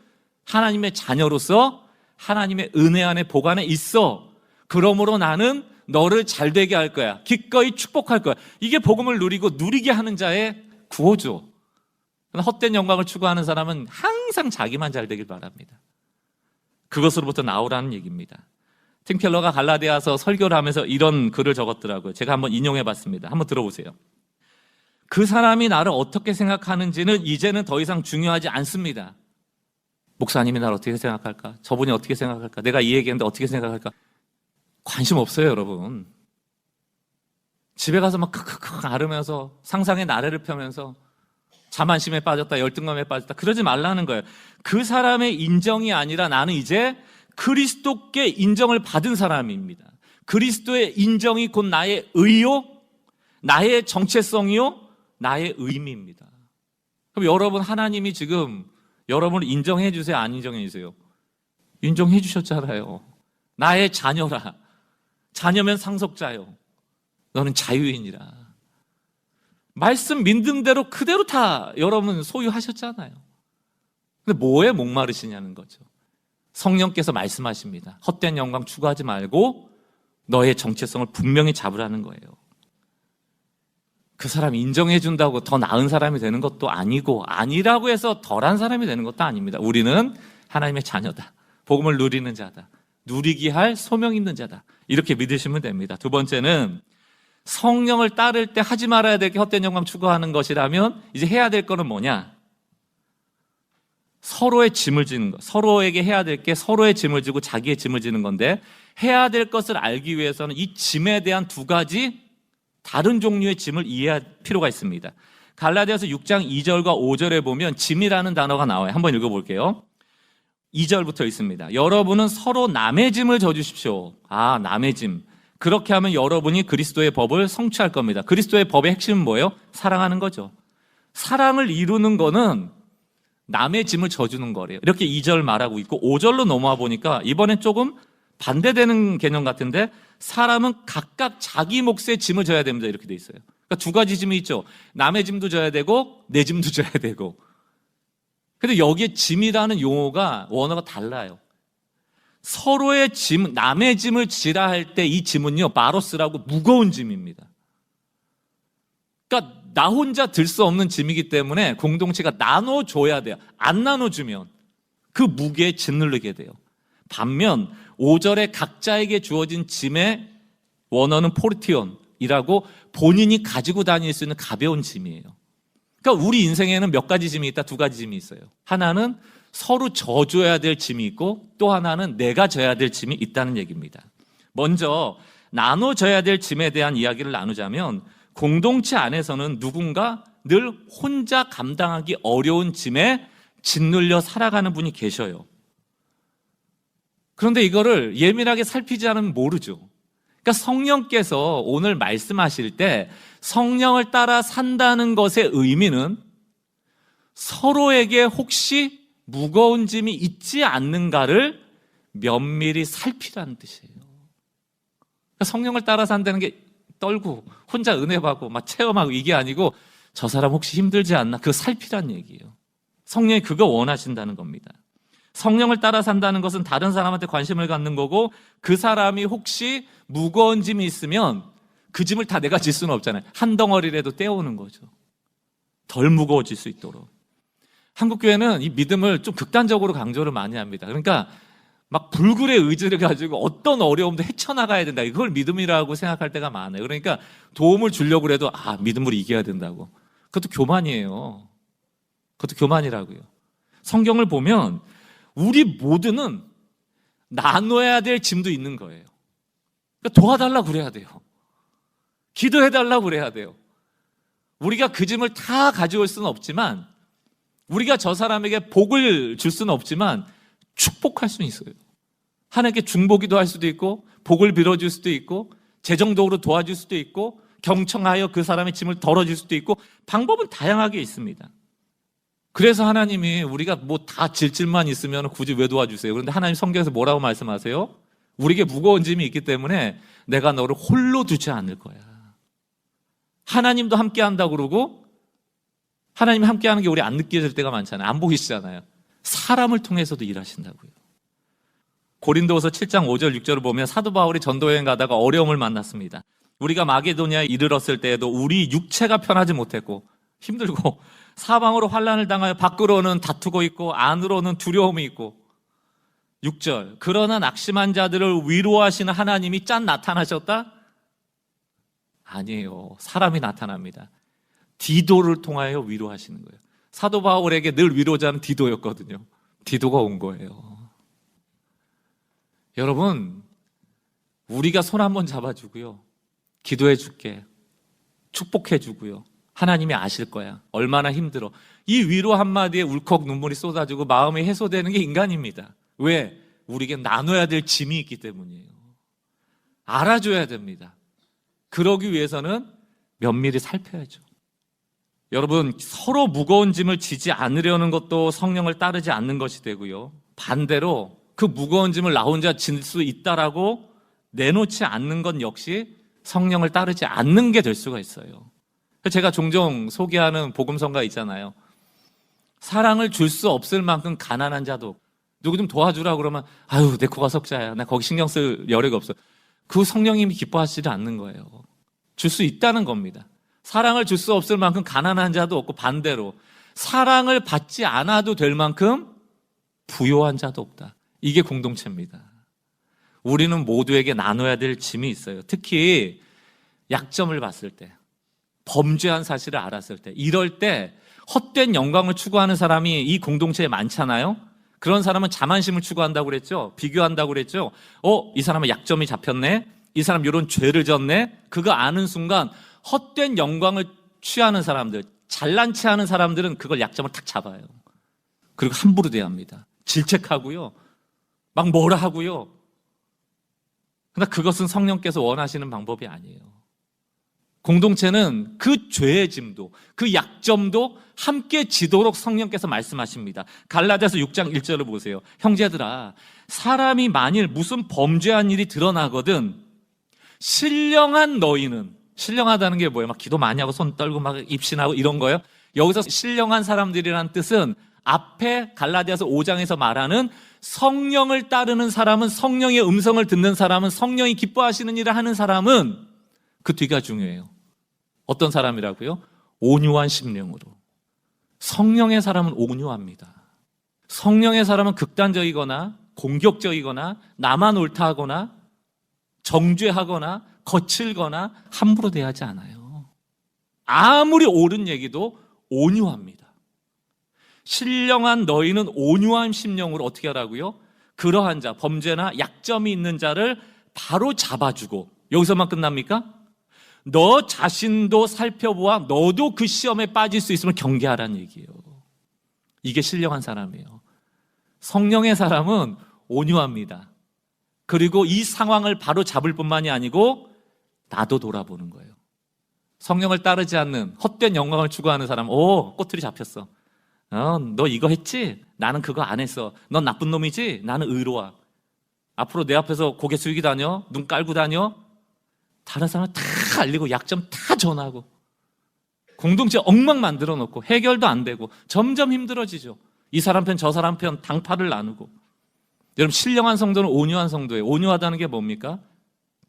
하나님의 자녀로서 하나님의 은혜 안에 복 안에 있어. 그러므로 나는 너를 잘되게 할 거야. 기꺼이 축복할 거야. 이게 복음을 누리고 누리게 하는 자의 구호죠. 헛된 영광을 추구하는 사람은 항상 자기만 잘 되길 바랍니다. 그것으로부터 나오라는 얘기입니다. 팀켈러가 갈라디아서 설교를 하면서 이런 글을 적었더라고요. 제가 한번 인용해 봤습니다. 한번 들어보세요. 그 사람이 나를 어떻게 생각하는지는 이제는 더 이상 중요하지 않습니다. 목사님이 나를 어떻게 생각할까? 저분이 어떻게 생각할까? 내가 이 얘기했는데 어떻게 생각할까? 관심 없어요, 여러분. 집에 가서 막 크크크 앓으면서 상상의 나래를 펴면서 자만심에 빠졌다, 열등감에 빠졌다, 그러지 말라는 거예요. 그 사람의 인정이 아니라 나는 이제 그리스도께 인정을 받은 사람입니다. 그리스도의 인정이 곧 나의 의요, 나의 정체성이요, 나의 의미입니다. 그럼 여러분, 하나님이 지금 여러분을 인정해 주세요, 안 인정해 주세요? 인정해 주셨잖아요. 나의 자녀라. 자녀면 상속자요. 너는 자유인이라. 말씀 믿는 대로 그대로 다 여러분 소유하셨잖아요. 근데 뭐에 목마르시냐는 거죠. 성령께서 말씀하십니다. 헛된 영광 추구하지 말고 너의 정체성을 분명히 잡으라는 거예요. 그 사람 인정해 준다고 더 나은 사람이 되는 것도 아니고, 아니라고 해서 덜한 사람이 되는 것도 아닙니다. 우리는 하나님의 자녀다. 복음을 누리는 자다. 누리기 할 소명 있는 자다. 이렇게 믿으시면 됩니다. 두 번째는 성령을 따를 때 하지 말아야 될 게 헛된 영광 추구하는 것이라면 이제 해야 될 거는 뭐냐? 서로의 짐을 지는 것. 서로에게 해야 될 게 서로의 짐을 지고 자기의 짐을 지는 건데, 해야 될 것을 알기 위해서는 이 짐에 대한 두 가지 다른 종류의 짐을 이해할 필요가 있습니다. 갈라디아서 6장 2절과 5절에 보면 짐이라는 단어가 나와요. 한번 읽어볼게요. 2절부터 있습니다. 여러분은 서로 남의 짐을 져주십시오. 아, 남의 짐. 그렇게 하면 여러분이 그리스도의 법을 성취할 겁니다. 그리스도의 법의 핵심은 뭐예요? 사랑하는 거죠. 사랑을 이루는 거는 남의 짐을 져주는 거래요. 이렇게 2절 말하고 있고 5절로 넘어와 보니까 이번엔 조금 반대되는 개념 같은데 사람은 각각 자기 몫의 짐을 져야 됩니다. 이렇게 돼 있어요. 그러니까 두 가지 짐이 있죠. 남의 짐도 져야 되고 내 짐도 져야 되고. 근데 여기에 짐이라는 용어가 원어가 달라요. 서로의 짐, 남의 짐을 지라 할 때 이 짐은요, 바로스라고 무거운 짐입니다. 그러니까 나 혼자 들 수 없는 짐이기 때문에 공동체가 나눠줘야 돼요. 안 나눠주면 그 무게에 짓누르게 돼요. 반면 5절에 각자에게 주어진 짐의 원어는 포르티온이라고 본인이 가지고 다닐 수 있는 가벼운 짐이에요. 그러니까 우리 인생에는 몇 가지 짐이 있다, 두 가지 짐이 있어요. 하나는 서로 져줘야 될 짐이 있고 또 하나는 내가 져야 될 짐이 있다는 얘기입니다. 먼저 나눠져야 될 짐에 대한 이야기를 나누자면 공동체 안에서는 누군가 늘 혼자 감당하기 어려운 짐에 짓눌려 살아가는 분이 계셔요. 그런데 이거를 예민하게 살피지 않으면 모르죠. 그러니까 성령께서 오늘 말씀하실 때 성령을 따라 산다는 것의 의미는 서로에게 혹시 무거운 짐이 있지 않는가를 면밀히 살피라는 뜻이에요. 그러니까 성령을 따라 산다는 게 떨고 혼자 은혜 받고 막 체험하고 이게 아니고 저 사람 혹시 힘들지 않나 그거 살피란 얘기예요. 성령이 그거 원하신다는 겁니다. 성령을 따라 산다는 것은 다른 사람한테 관심을 갖는 거고 그 사람이 혹시 무거운 짐이 있으면 그 짐을 다 내가 질 수는 없잖아요. 한 덩어리라도 떼어오는 거죠. 덜 무거워질 수 있도록. 한국교회는 이 믿음을 좀 극단적으로 강조를 많이 합니다. 그러니까 막 불굴의 의지를 가지고 어떤 어려움도 헤쳐나가야 된다. 이걸 믿음이라고 생각할 때가 많아요. 그러니까 도움을 주려고 해도 믿음으로 이겨야 된다고. 그것도 교만이에요. 그것도 교만이라고요. 성경을 보면 우리 모두는 나눠야 될 짐도 있는 거예요. 그러니까 도와달라고 그래야 돼요. 기도해달라고 그래야 돼요. 우리가 그 짐을 다 가져올 수는 없지만 우리가 저 사람에게 복을 줄 수는 없지만 축복할 수는 있어요. 하나님께 중보기도 할 수도 있고 복을 빌어줄 수도 있고 재정적으로 도와줄 수도 있고 경청하여 그 사람의 짐을 덜어줄 수도 있고 방법은 다양하게 있습니다. 그래서 하나님이 우리가 뭐 다 질 짐만 있으면 굳이 왜 도와주세요? 그런데 하나님 성경에서 뭐라고 말씀하세요? 우리에게 무거운 짐이 있기 때문에 내가 너를 홀로 두지 않을 거야. 하나님도 함께 한다고 그러고 하나님이 함께 하는 게 우리 안 느껴질 때가 많잖아요. 안 보이시잖아요. 사람을 통해서도 일하신다고요. 고린도후서 7장 5절 6절을 보면 사도 바울이 전도여행 가다가 어려움을 만났습니다. 우리가 마게도니아에 이르렀을 때에도 우리 육체가 편하지 못했고 힘들고 사방으로 환난을 당하여 밖으로는 다투고 있고 안으로는 두려움이 있고 6절 그러나 낙심한 자들을 위로하시는 하나님이 짠 나타나셨다? 아니에요. 사람이 나타납니다. 디도를 통하여 위로하시는 거예요. 사도 바울에게 늘 위로자는 디도였거든요. 디도가 온 거예요. 여러분, 우리가 손 한번 잡아주고요. 기도해 줄게. 축복해 주고요. 하나님이 아실 거야. 얼마나 힘들어. 이 위로 한마디에 울컥 눈물이 쏟아지고 마음이 해소되는 게 인간입니다. 왜? 우리에게 나눠야 될 짐이 있기 때문이에요. 알아줘야 됩니다. 그러기 위해서는 면밀히 살펴야죠. 여러분, 서로 무거운 짐을 지지 않으려는 것도 성령을 따르지 않는 것이 되고요. 반대로 그 무거운 짐을 나 혼자 질 수 있다라고 내놓지 않는 것 역시 성령을 따르지 않는 게 될 수가 있어요. 제가 종종 소개하는 복음성가 있잖아요. 사랑을 줄 수 없을 만큼 가난한 자도 누구 좀 도와주라 그러면 아유 내 코가 석자야. 나 거기 신경 쓸 여력이 없어. 그 성령님이 기뻐하시지 않는 거예요. 줄 수 있다는 겁니다. 사랑을 줄 수 없을 만큼 가난한 자도 없고 반대로 사랑을 받지 않아도 될 만큼 부요한 자도 없다. 이게 공동체입니다. 우리는 모두에게 나눠야 될 짐이 있어요. 특히 약점을 봤을 때, 범죄한 사실을 알았을 때, 이럴 때 헛된 영광을 추구하는 사람이 이 공동체에 많잖아요. 그런 사람은 자만심을 추구한다고 그랬죠. 비교한다고 그랬죠. 이 사람은 약점이 잡혔네. 이 사람 이런 죄를 졌네. 그거 아는 순간 헛된 영광을 취하는 사람들, 잘난 체 하는 사람들은 그걸 약점을 탁 잡아요. 그리고 함부로 대합니다. 질책하고요. 막 뭐라 하고요. 그러나 그것은 성령께서 원하시는 방법이 아니에요. 공동체는 그 죄의 짐도, 그 약점도 함께 지도록 성령께서 말씀하십니다. 갈라디아서 6장 1절을 보세요. 형제들아, 사람이 만일 무슨 범죄한 일이 드러나거든 신령한 너희는, 신령하다는 게 뭐예요? 막 기도 많이 하고 손 떨고 막 입신하고 이런 거예요? 여기서 신령한 사람들이라는 뜻은 앞에 갈라디아서 5장에서 말하는 성령을 따르는 사람은, 성령의 음성을 듣는 사람은, 성령이 기뻐하시는 일을 하는 사람은, 그 뒤가 중요해요. 어떤 사람이라고요? 온유한 심령으로. 성령의 사람은 온유합니다. 성령의 사람은 극단적이거나 공격적이거나 나만 옳다 하거나 정죄하거나 거칠거나 함부로 대하지 않아요. 아무리 옳은 얘기도 온유합니다. 신령한 너희는 온유한 심령으로 어떻게 하라고요? 그러한 자, 범죄나 약점이 있는 자를 바로 잡아주고, 여기서만 끝납니까? 너 자신도 살펴보아 너도 그 시험에 빠질 수 있으면 경계하라는 얘기예요. 이게 신령한 사람이에요. 성령의 사람은 온유합니다. 그리고 이 상황을 바로 잡을 뿐만이 아니고 나도 돌아보는 거예요. 성령을 따르지 않는 헛된 영광을 추구하는 사람, 오, 꼬투리 잡혔어. 너 이거 했지? 나는 그거 안 했어. 넌 나쁜 놈이지? 나는 의로워. 앞으로 내 앞에서 고개 숙이고 다녀? 눈 깔고 다녀? 다른 사람을 다 알리고 약점 다 전하고 공동체 엉망 만들어 놓고 해결도 안 되고 점점 힘들어지죠. 이 사람 편 저 사람 편 당파를 나누고. 여러분, 신령한 성도는 온유한 성도예요. 온유하다는 게 뭡니까?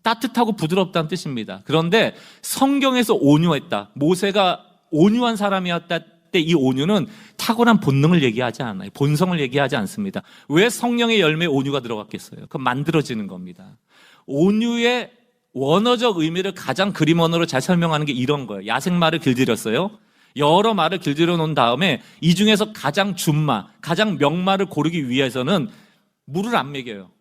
따뜻하고 부드럽다는 뜻입니다. 그런데 성경에서 온유했다, 모세가 온유한 사람이었다 때 이 온유는 타고난 본능을 얘기하지 않아요. 본성을 얘기하지 않습니다. 왜 성령의 열매에 온유가 들어갔겠어요? 그건 만들어지는 겁니다. 온유의 원어적 의미를 가장 그림 언어로 잘 설명하는 게 이런 거예요. 야생마를 길들였어요. 여러 말을 길들여 놓은 다음에 이 중에서 가장 준마, 가장 명마를 고르기 위해서는 물을 안 먹여요.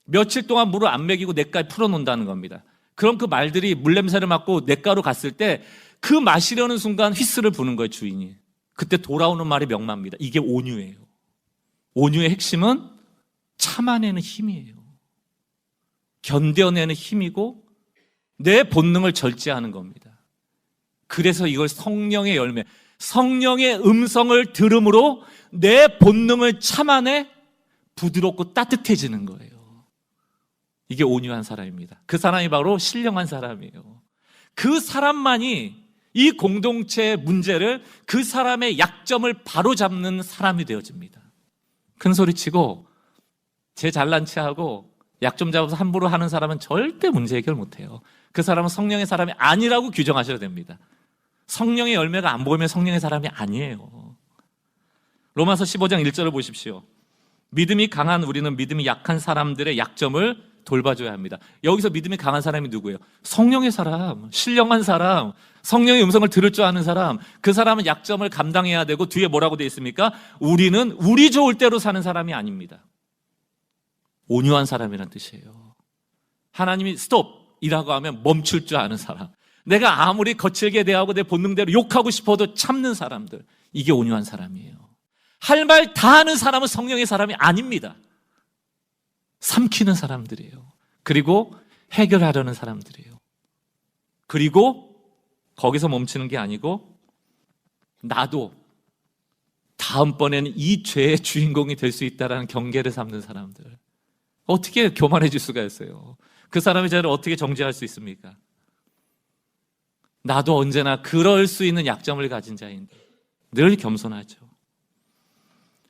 며칠 동안 물을 안 먹이고 냇가에 풀어놓는다는 겁니다. 그럼 그 말들이 물냄새를 맡고 냇가로 갔을 때 그 마시려는 순간 휘스를 부는 거예요, 주인이. 그때 돌아오는 말이 명마입니다. 이게 온유예요. 온유의 핵심은 참아내는 힘이에요. 견뎌내는 힘이고 내 본능을 절제하는 겁니다. 그래서 이걸 성령의 열매, 성령의 음성을 들음으로 내 본능을 참아내 부드럽고 따뜻해지는 거예요. 이게 온유한 사람입니다. 그 사람이 바로 신령한 사람이에요. 그 사람만이 이 공동체의 문제를, 그 사람의 약점을 바로잡는 사람이 되어집니다. 큰 소리치고 제 잘난 체하고 약점 잡아서 함부로 하는 사람은 절대 문제 해결 못해요. 그 사람은 성령의 사람이 아니라고 규정하셔야 됩니다. 성령의 열매가 안 보이면 성령의 사람이 아니에요. 로마서 15장 1절을 보십시오. 믿음이 강한 우리는 믿음이 약한 사람들의 약점을 돌봐줘야 합니다. 여기서 믿음이 강한 사람이 누구예요? 성령의 사람, 신령한 사람, 성령의 음성을 들을 줄 아는 사람. 그 사람은 약점을 감당해야 되고 뒤에 뭐라고 되어 있습니까? 우리는 우리 좋을 대로 사는 사람이 아닙니다. 온유한 사람이란 뜻이에요. 하나님이 스톱이라고 하면 멈출 줄 아는 사람. 내가 아무리 거칠게 대하고 내 본능대로 욕하고 싶어도 참는 사람들. 이게 온유한 사람이에요. 할 말 다 하는 사람은 성령의 사람이 아닙니다. 삼키는 사람들이에요. 그리고 해결하려는 사람들이에요. 그리고 거기서 멈추는 게 아니고 나도 다음번에는 이 죄의 주인공이 될 수 있다는 경계를 삼는 사람들. 어떻게 교만해질 수가 있어요? 그 사람의 죄를 어떻게 정죄할 수 있습니까? 나도 언제나 그럴 수 있는 약점을 가진 자인데 늘 겸손하죠.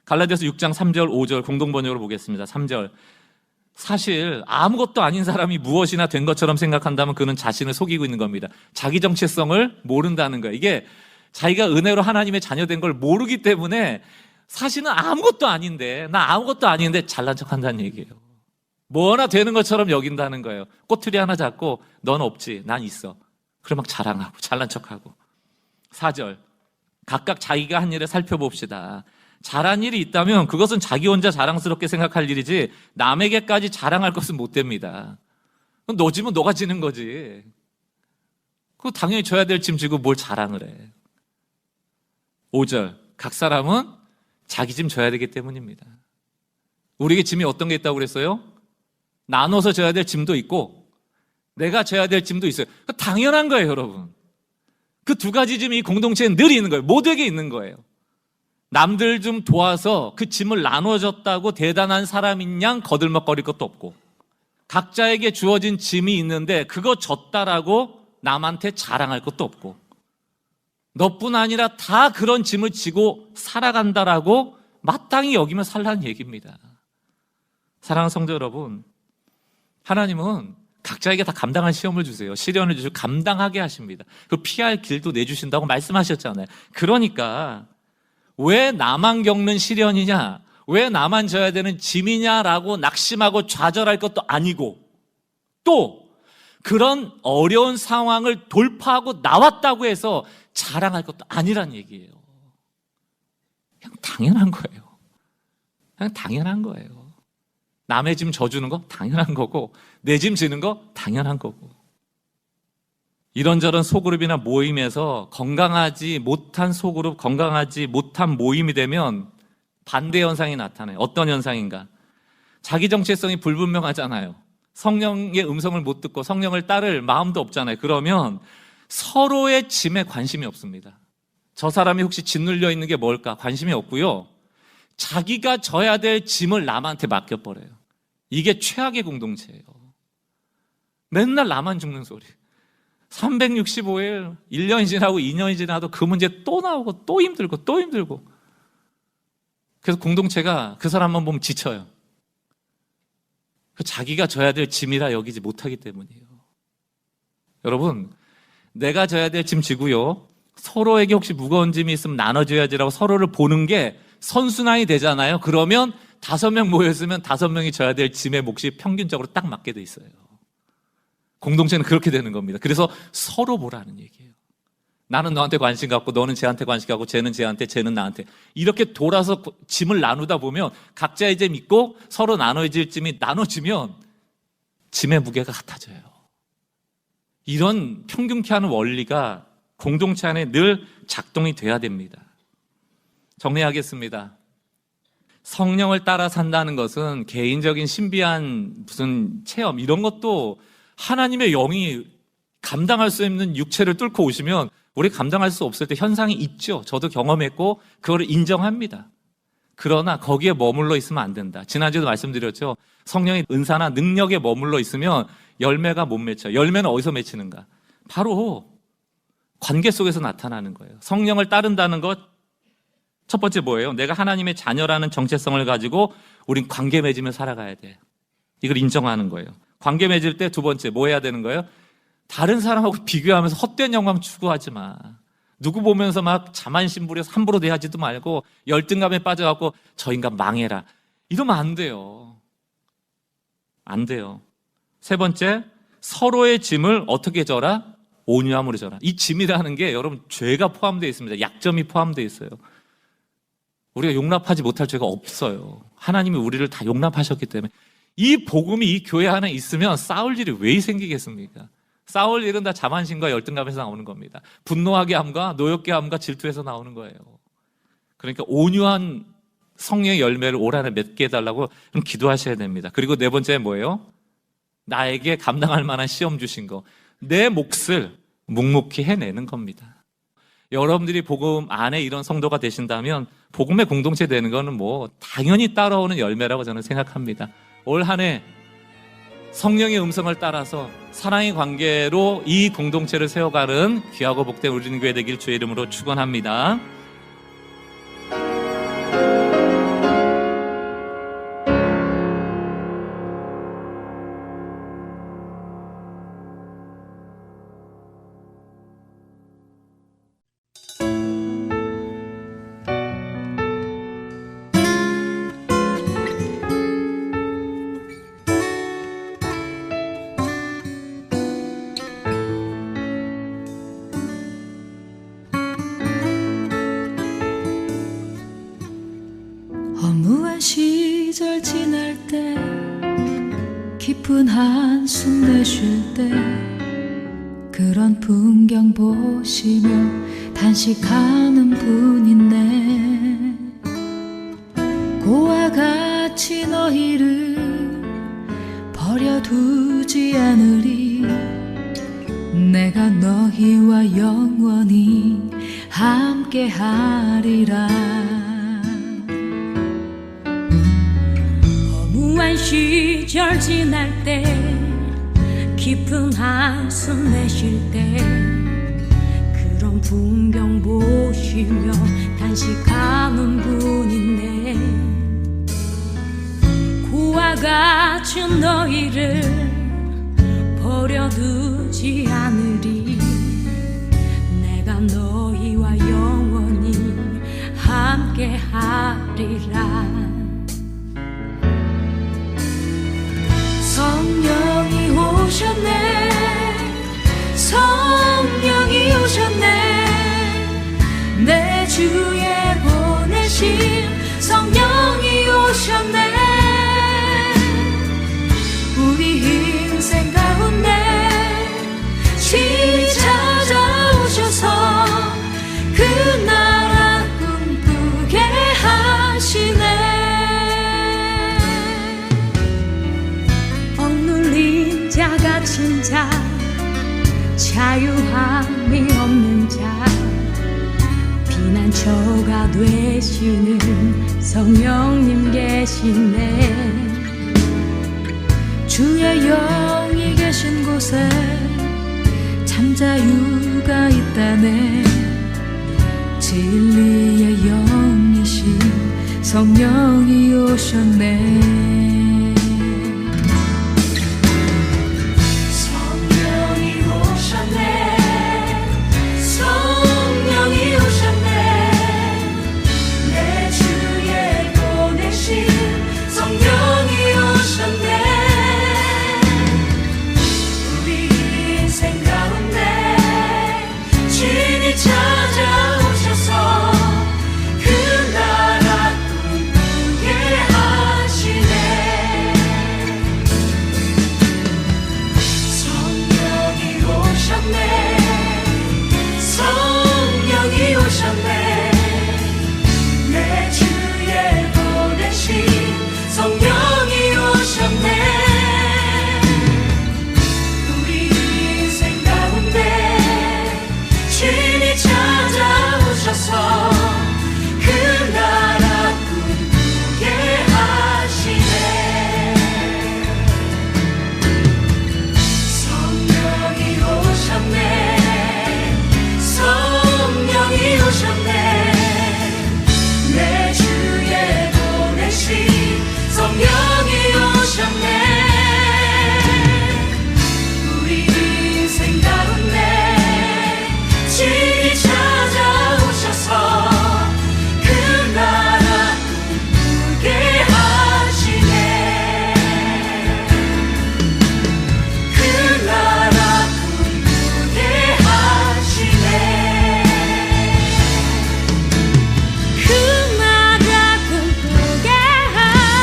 갈라디아서 6장 3절 5절 공동번역으로 보겠습니다. 3절, 사실 아무것도 아닌 사람이 무엇이나 된 것처럼 생각한다면 그는 자신을 속이고 있는 겁니다. 자기 정체성을 모른다는 거예요. 이게 자기가 은혜로 하나님의 자녀된 걸 모르기 때문에 사실은 아무것도 아닌데, 나 아무것도 아닌데 잘난 척한다는 얘기예요. 뭐나 되는 것처럼 여긴다는 거예요. 꼬투리 하나 잡고 넌 없지, 난 있어. 그럼 막 자랑하고 잘난 척하고. 4절, 각각 자기가 한 일을 살펴봅시다. 잘한 일이 있다면 그것은 자기 혼자 자랑스럽게 생각할 일이지 남에게까지 자랑할 것은 못 됩니다. 너 지면 너가 지는 거지. 그거 당연히 져야 될 짐 지고 뭘 자랑을 해. 5절, 각 사람은 자기 짐 져야 되기 때문입니다. 우리에게 짐이 어떤 게 있다고 그랬어요? 나눠서 져야 될 짐도 있고 내가 져야 될 짐도 있어요. 당연한 거예요, 여러분. 그 두 가지 짐이 이 공동체에 늘 있는 거예요. 모두에게 있는 거예요. 남들 좀 도와서 그 짐을 나눠줬다고 대단한 사람인 양 거들먹거릴 것도 없고, 각자에게 주어진 짐이 있는데 그거 졌다라고 남한테 자랑할 것도 없고, 너뿐 아니라 다 그런 짐을 지고 살아간다라고 마땅히 여기며 살라는 얘기입니다. 사랑하는 성도 여러분, 하나님은 각자에게 다 감당할 시험을 주세요. 시련을 주시고 감당하게 하십니다. 그 피할 길도 내주신다고 말씀하셨잖아요. 그러니까 왜 나만 겪는 시련이냐, 왜 나만 져야 되는 짐이냐라고 낙심하고 좌절할 것도 아니고, 또 그런 어려운 상황을 돌파하고 나왔다고 해서 자랑할 것도 아니란 얘기예요. 그냥 당연한 거예요. 그냥 당연한 거예요. 남의 짐 져주는 거 당연한 거고, 내 짐 지는 거 당연한 거고. 이런저런 소그룹이나 모임에서 건강하지 못한 소그룹, 건강하지 못한 모임이 되면 반대 현상이 나타나요. 어떤 현상인가? 자기 정체성이 불분명하잖아요. 성령의 음성을 못 듣고 성령을 따를 마음도 없잖아요. 그러면 서로의 짐에 관심이 없습니다. 저 사람이 혹시 짓눌려 있는 게 뭘까? 관심이 없고요. 자기가 져야 될 짐을 남한테 맡겨버려요. 이게 최악의 공동체예요. 맨날 나만 죽는 소리. 365일, 1년이 지나고 2년이 지나도 그 문제 또 나오고 또 힘들고 또 힘들고. 그래서 공동체가 그 사람만 보면 지쳐요. 자기가 져야 될 짐이라 여기지 못하기 때문이에요. 여러분, 내가 져야 될 짐 지고요, 서로에게 혹시 무거운 짐이 있으면 나눠줘야지라고 서로를 보는 게 선순환이 되잖아요. 그러면 5명 모였으면 5명이 져야 될 짐의 몫이 평균적으로 딱 맞게 돼 있어요. 공동체는 그렇게 되는 겁니다. 그래서 서로 보라는 얘기예요. 나는 너한테 관심 갖고, 너는 쟤한테 관심 갖고, 쟤는 쟤한테, 쟤는 나한테. 이렇게 돌아서 짐을 나누다 보면 각자의 짐 있고 서로 나눠질 짐이 나눠지면 짐의 무게가 같아져요. 이런 평균케 하는 원리가 공동체 안에 늘 작동이 돼야 됩니다. 정리하겠습니다. 성령을 따라 산다는 것은 개인적인 신비한 무슨 체험, 이런 것도 하나님의 영이 감당할 수 있는 육체를 뚫고 오시면 우리 감당할 수 없을 때 현상이 있죠. 저도 경험했고 그거를 인정합니다. 그러나 거기에 머물러 있으면 안 된다. 지난주에도 말씀드렸죠. 성령의 은사나 능력에 머물러 있으면 열매가 못 맺혀요. 열매는 어디서 맺히는가? 바로 관계 속에서 나타나는 거예요. 성령을 따른다는 것, 첫 번째 뭐예요? 내가 하나님의 자녀라는 정체성을 가지고 우린 관계 맺으며 살아가야 돼. 이걸 인정하는 거예요. 관계 맺을 때 두 번째 뭐 해야 되는 거예요? 다른 사람하고 비교하면서 헛된 영광 추구하지 마. 누구 보면서 막 자만심 부려서 함부로 대하지도 말고 열등감에 빠져갖고 저 인간 망해라, 이러면 안 돼요. 안 돼요. 세 번째, 서로의 짐을 어떻게 져라? 온유함으로 져라. 이 짐이라는 게 여러분 죄가 포함되어 있습니다. 약점이 포함되어 있어요. 우리가 용납하지 못할 죄가 없어요. 하나님이 우리를 다 용납하셨기 때문에. 이 복음이 이 교회 안에 있으면 싸울 일이 왜 생기겠습니까? 싸울 일은 다 자만심과 열등감에서 나오는 겁니다. 분노하게 함과 노엽게 함과 질투에서 나오는 거예요. 그러니까 온유한 성령의 열매를 올 한해 맺게 해달라고 좀 기도하셔야 됩니다. 그리고 네 번째 뭐예요? 나에게 감당할 만한 시험 주신 거, 내 몫을 묵묵히 해내는 겁니다. 여러분들이 복음 안에 이런 성도가 되신다면 복음의 공동체 되는 거는 뭐 당연히 따라오는 열매라고 저는 생각합니다. 올 한해 성령의 음성을 따라서 사랑의 관계로 이 공동체를 세워가는 귀하고 복된 우리는 교회 되길 주의 이름으로 축원합니다. 허무한 시절 지날 때 깊은 한숨 내쉴 때 그런 풍경 보시며 단식하는 분 있네. 고와 같이 너희를 버려두지 두지 않으리 내가 너희와 영원히 함께하리라 허무한 시절 지날 때 깊은 한숨 내쉴 때 그런 풍경 보시며 단식하는 분인데 고와 같은 너희를 버려두지 않으리 내가 너희와 영원히 함께하리라 성령이 오셨네 성령이 오셨네 내 주에 보내신 성령이 오셨네 우리 인생 가운데 친히 찾아오셔서 그 나라 꿈꾸게 하시네 억눌린 자 갇힌 자 자유함이 없는 자 피난처가 되시는 성령님 계시네 주의 영이 계신 곳에 참 자유가 있다네 진리의 영이신 성령이 오셨네 찾아오셔서 그 나라 꿈꾸게 하시네 성령이 오셨네 성령이 오셨네 내 주에 보내신 성령이 오셨네 우리 인생 가운데 친히 찾아오셔서 그 나라 꿈꾸게 하시네 성령이 오셨네 성령이 오셨네 내 주에 보내신 성령이 오셨네 우리 인생 가운데 친히 찾아오셔서 그 나라 꿈꾸게 하시네 그 나라 꿈꾸게 하시네 그 나라 꿈꾸게 하시네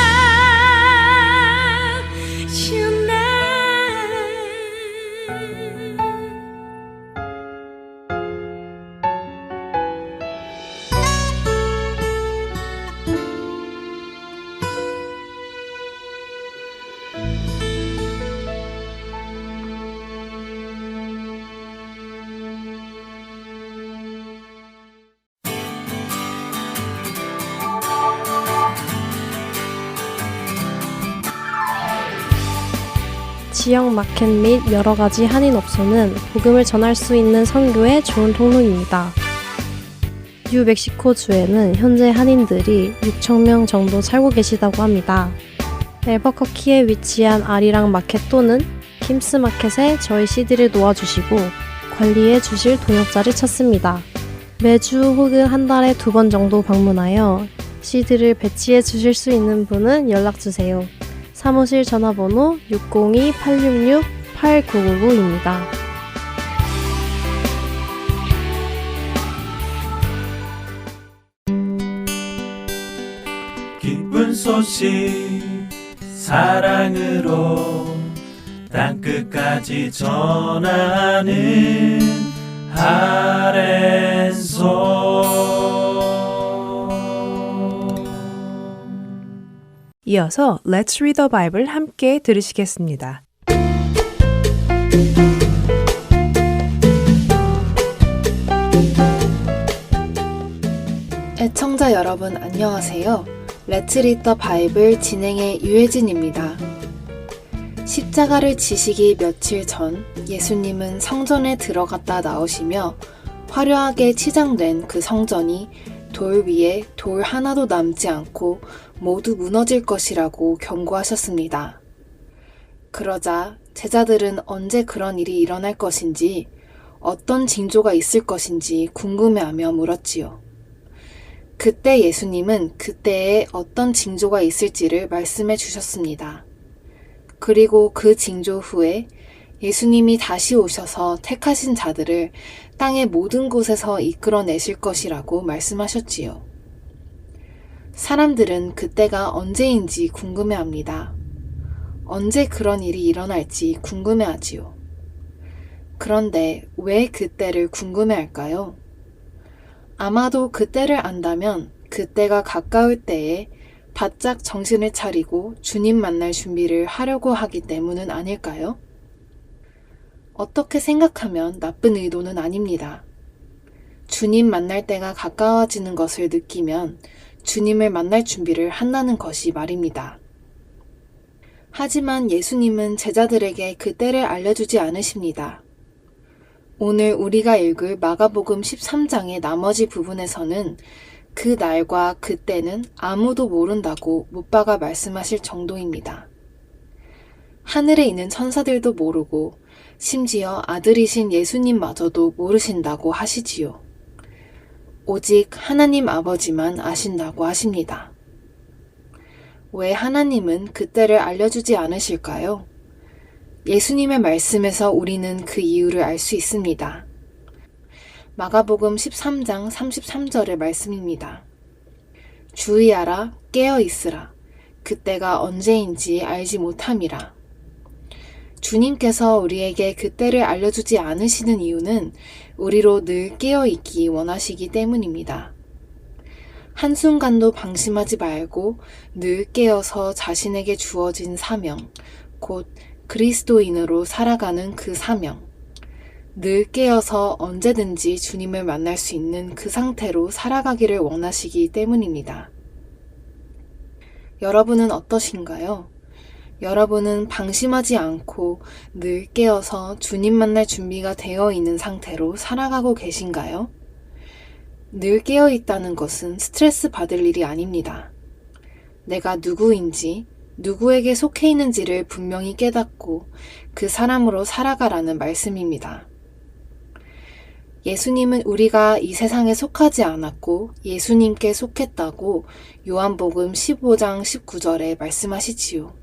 지역 마켓 및 여러 가지 한인 업소는 복음을 전할 수 있는 선교의 좋은 통로입니다. 뉴멕시코주에는 현재 한인들이 6,000명 정도 살고 계시다고 합니다. 앨버커키에 위치한 아리랑 마켓 또는 김스 마켓에 저희 CD를 놓아주시고 관리해 주실 동역자를 찾습니다. 매주 혹은 한 달에 2번 정도 방문하여 CD를 배치해 주실 수 있는 분은 연락주세요. 사무실 전화번호 602-866-8999입니다. 기쁜 소식 사랑으로 땅끝까지 전하는 아랜소 이어서 Let's Read the Bible 함께 들으시겠습니다. 애청자 여러분 안녕하세요. Let's Read the Bible 진행의 유혜진입니다. 십자가를 지시기 며칠 전 예수님은 성전에 들어갔다 나오시며 화려하게 치장된 그 성전이 돌 위에 돌 하나도 남지 않고 모두 무너질 것이라고 경고하셨습니다. 그러자 제자들은 언제 그런 일이 일어날 것인지, 어떤 징조가 있을 것인지 궁금해하며 물었지요. 그때 예수님은 그때에 어떤 징조가 있을지를 말씀해 주셨습니다. 그리고 그 징조 후에 예수님이 다시 오셔서 택하신 자들을 땅의 모든 곳에서 이끌어내실 것이라고 말씀하셨지요. 사람들은 그때가 언제인지 궁금해합니다. 언제 그런 일이 일어날지 궁금해하지요. 그런데 왜 그때를 궁금해할까요? 아마도 그때를 안다면 그때가 가까울 때에 바짝 정신을 차리고 주님 만날 준비를 하려고 하기 때문은 아닐까요? 어떻게 생각하면 나쁜 의도는 아닙니다. 주님 만날 때가 가까워지는 것을 느끼면 주님을 만날 준비를 한다는 것이 말입니다. 하지만 예수님은 제자들에게 그때를 알려주지 않으십니다. 오늘 우리가 읽을 마가복음 13장의 나머지 부분에서는 그 날과 그때는 아무도 모른다고 못 박아 말씀하실 정도입니다. 하늘에 있는 천사들도 모르고 심지어 아들이신 예수님마저도 모르신다고 하시지요. 오직 하나님 아버지만 아신다고 하십니다. 왜 하나님은 그때를 알려주지 않으실까요? 예수님의 말씀에서 우리는 그 이유를 알 수 있습니다. 마가복음 13장 33절의 말씀입니다. 주의하라, 깨어 있으라. 그때가 언제인지 알지 못함이라. 주님께서 우리에게 그때를 알려주지 않으시는 이유는 우리로 늘 깨어 있기 원하시기 때문입니다. 한순간도 방심하지 말고 늘 깨어서 자신에게 주어진 사명, 곧 그리스도인으로 살아가는 그 사명, 늘 깨어서 언제든지 주님을 만날 수 있는 그 상태로 살아가기를 원하시기 때문입니다. 여러분은 어떠신가요? 여러분은 방심하지 않고 늘 깨어서 주님 만날 준비가 되어 있는 상태로 살아가고 계신가요? 늘 깨어 있다는 것은 스트레스 받을 일이 아닙니다. 내가 누구인지, 누구에게 속해 있는지를 분명히 깨닫고 그 사람으로 살아가라는 말씀입니다. 예수님은 우리가 이 세상에 속하지 않았고 예수님께 속했다고 요한복음 15장 19절에 말씀하시지요.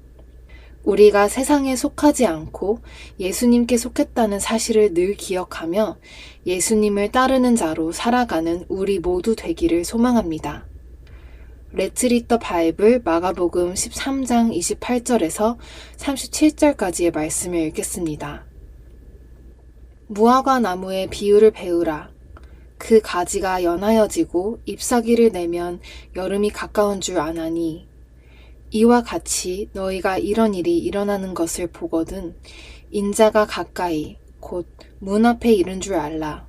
우리가 세상에 속하지 않고 예수님께 속했다는 사실을 늘 기억하며 예수님을 따르는 자로 살아가는 우리 모두 되기를 소망합니다. Let's Read the Bible 마가복음 13장 28절에서 37절까지의 말씀을 읽겠습니다. 무화과 나무의 비유를 배우라. 그 가지가 연하여지고 잎사귀를 내면 여름이 가까운 줄 아나니 이와 같이 너희가 이런 일이 일어나는 것을 보거든 인자가 가까이 곧 문 앞에 이른 줄 알라.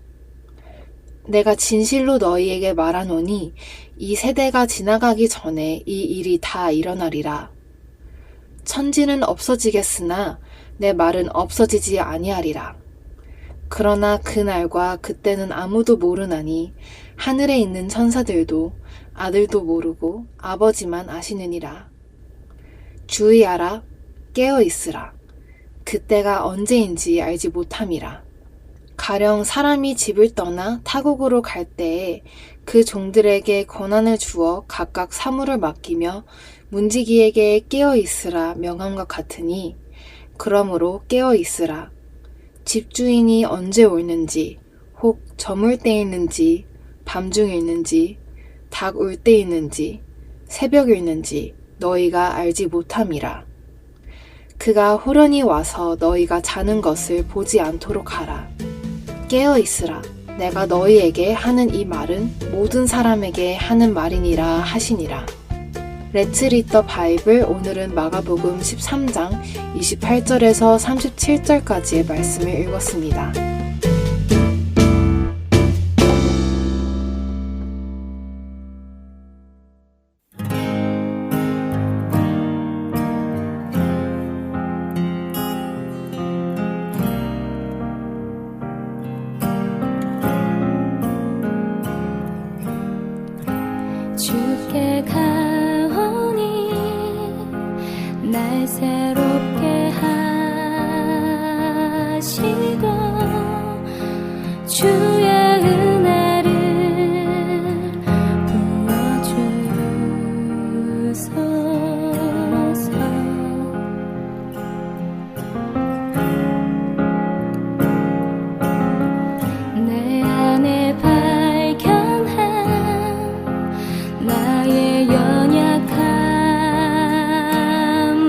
내가 진실로 너희에게 말하노니 이 세대가 지나가기 전에 이 일이 다 일어나리라. 천지는 없어지겠으나 내 말은 없어지지 아니하리라. 그러나 그날과 그때는 아무도 모르나니 하늘에 있는 천사들도 아들도 모르고 아버지만 아시느니라. 주의하라, 깨어 있으라. 그때가 언제인지 알지 못함이라. 가령 사람이 집을 떠나 타국으로 갈 때에 그 종들에게 권한을 주어 각각 사물을 맡기며 문지기에게 깨어 있으라 명함과 같으니 그러므로 깨어 있으라. 집주인이 언제 오는지 혹 저물 때 있는지 밤중 있는지 닭 울 때 있는지 새벽 있는지 너희가 알지 못함이라. 그가 호련히 와서 너희가 자는 것을 보지 않도록 하라. 깨어 있으라. 내가 너희에게 하는 이 말은 모든 사람에게 하는 말이니라 하시니라. Let's Read the Bible. 오늘은 마가복음 13장 28절에서 37절까지의 말씀을 읽었습니다. 주께 가오니 날 새롭게 하시고 주의 은혜를 부어주소서. 내 안에 발견한 나의 연약함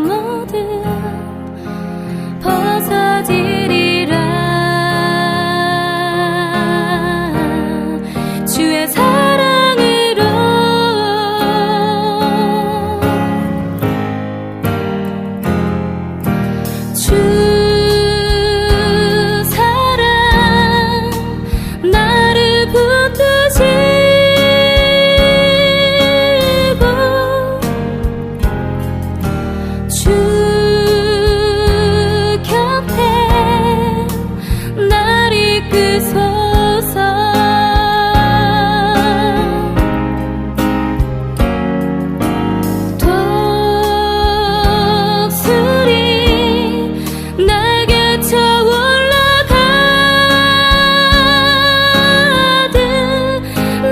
모두 벗어지리라. 주의 사랑으로 주 사랑 나를 붙드시 주 곁에 날 이끄소서. 독수리 날개 쳐올라가듯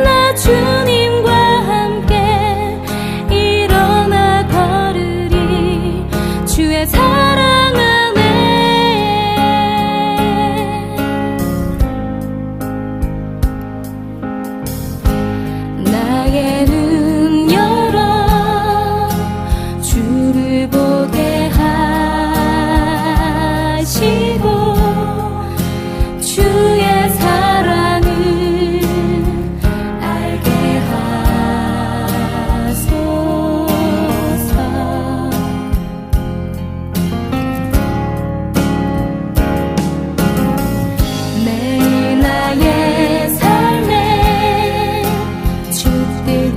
나 주님과 함께 일어나 걸으리. 주의 사랑 안에 나의 눈 열어 주를 보게 하시고 주의 사랑을 알게 하소서. 매일 나의 삶에 주뜻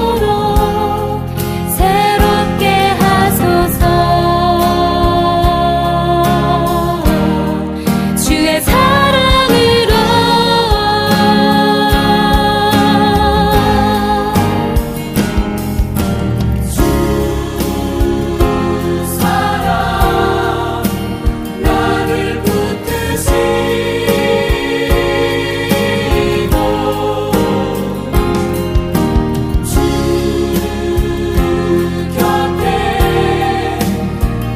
이루어지도록 새롭게 하소서. 주의 사랑으로 주 사랑 나를 붙드시고 주 곁에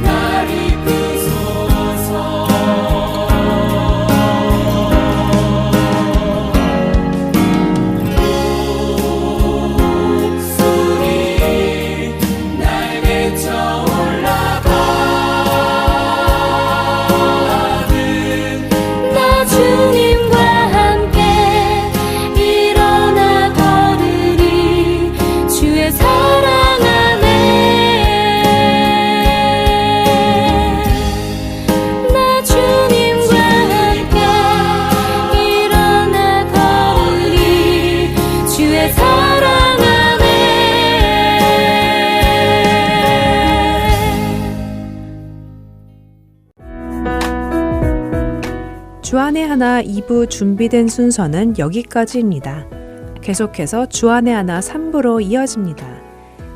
날 이끄소서. 독수리 날개 쳐올라가듯 나 주님과 함께 일어나 걸으리. 주의 사랑 안에 나 주님과 함께 일어나 걸으리. 주의 사랑 안에 주안의 하나 2부 준비된 순서는 여기까지입니다. 계속해서 주안의 하나 3부로 이어집니다.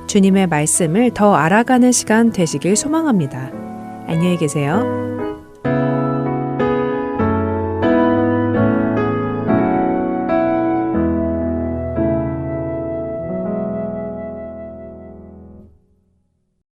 주님의 말씀을 더 알아가는 시간 되시길 소망합니다. 안녕히 계세요.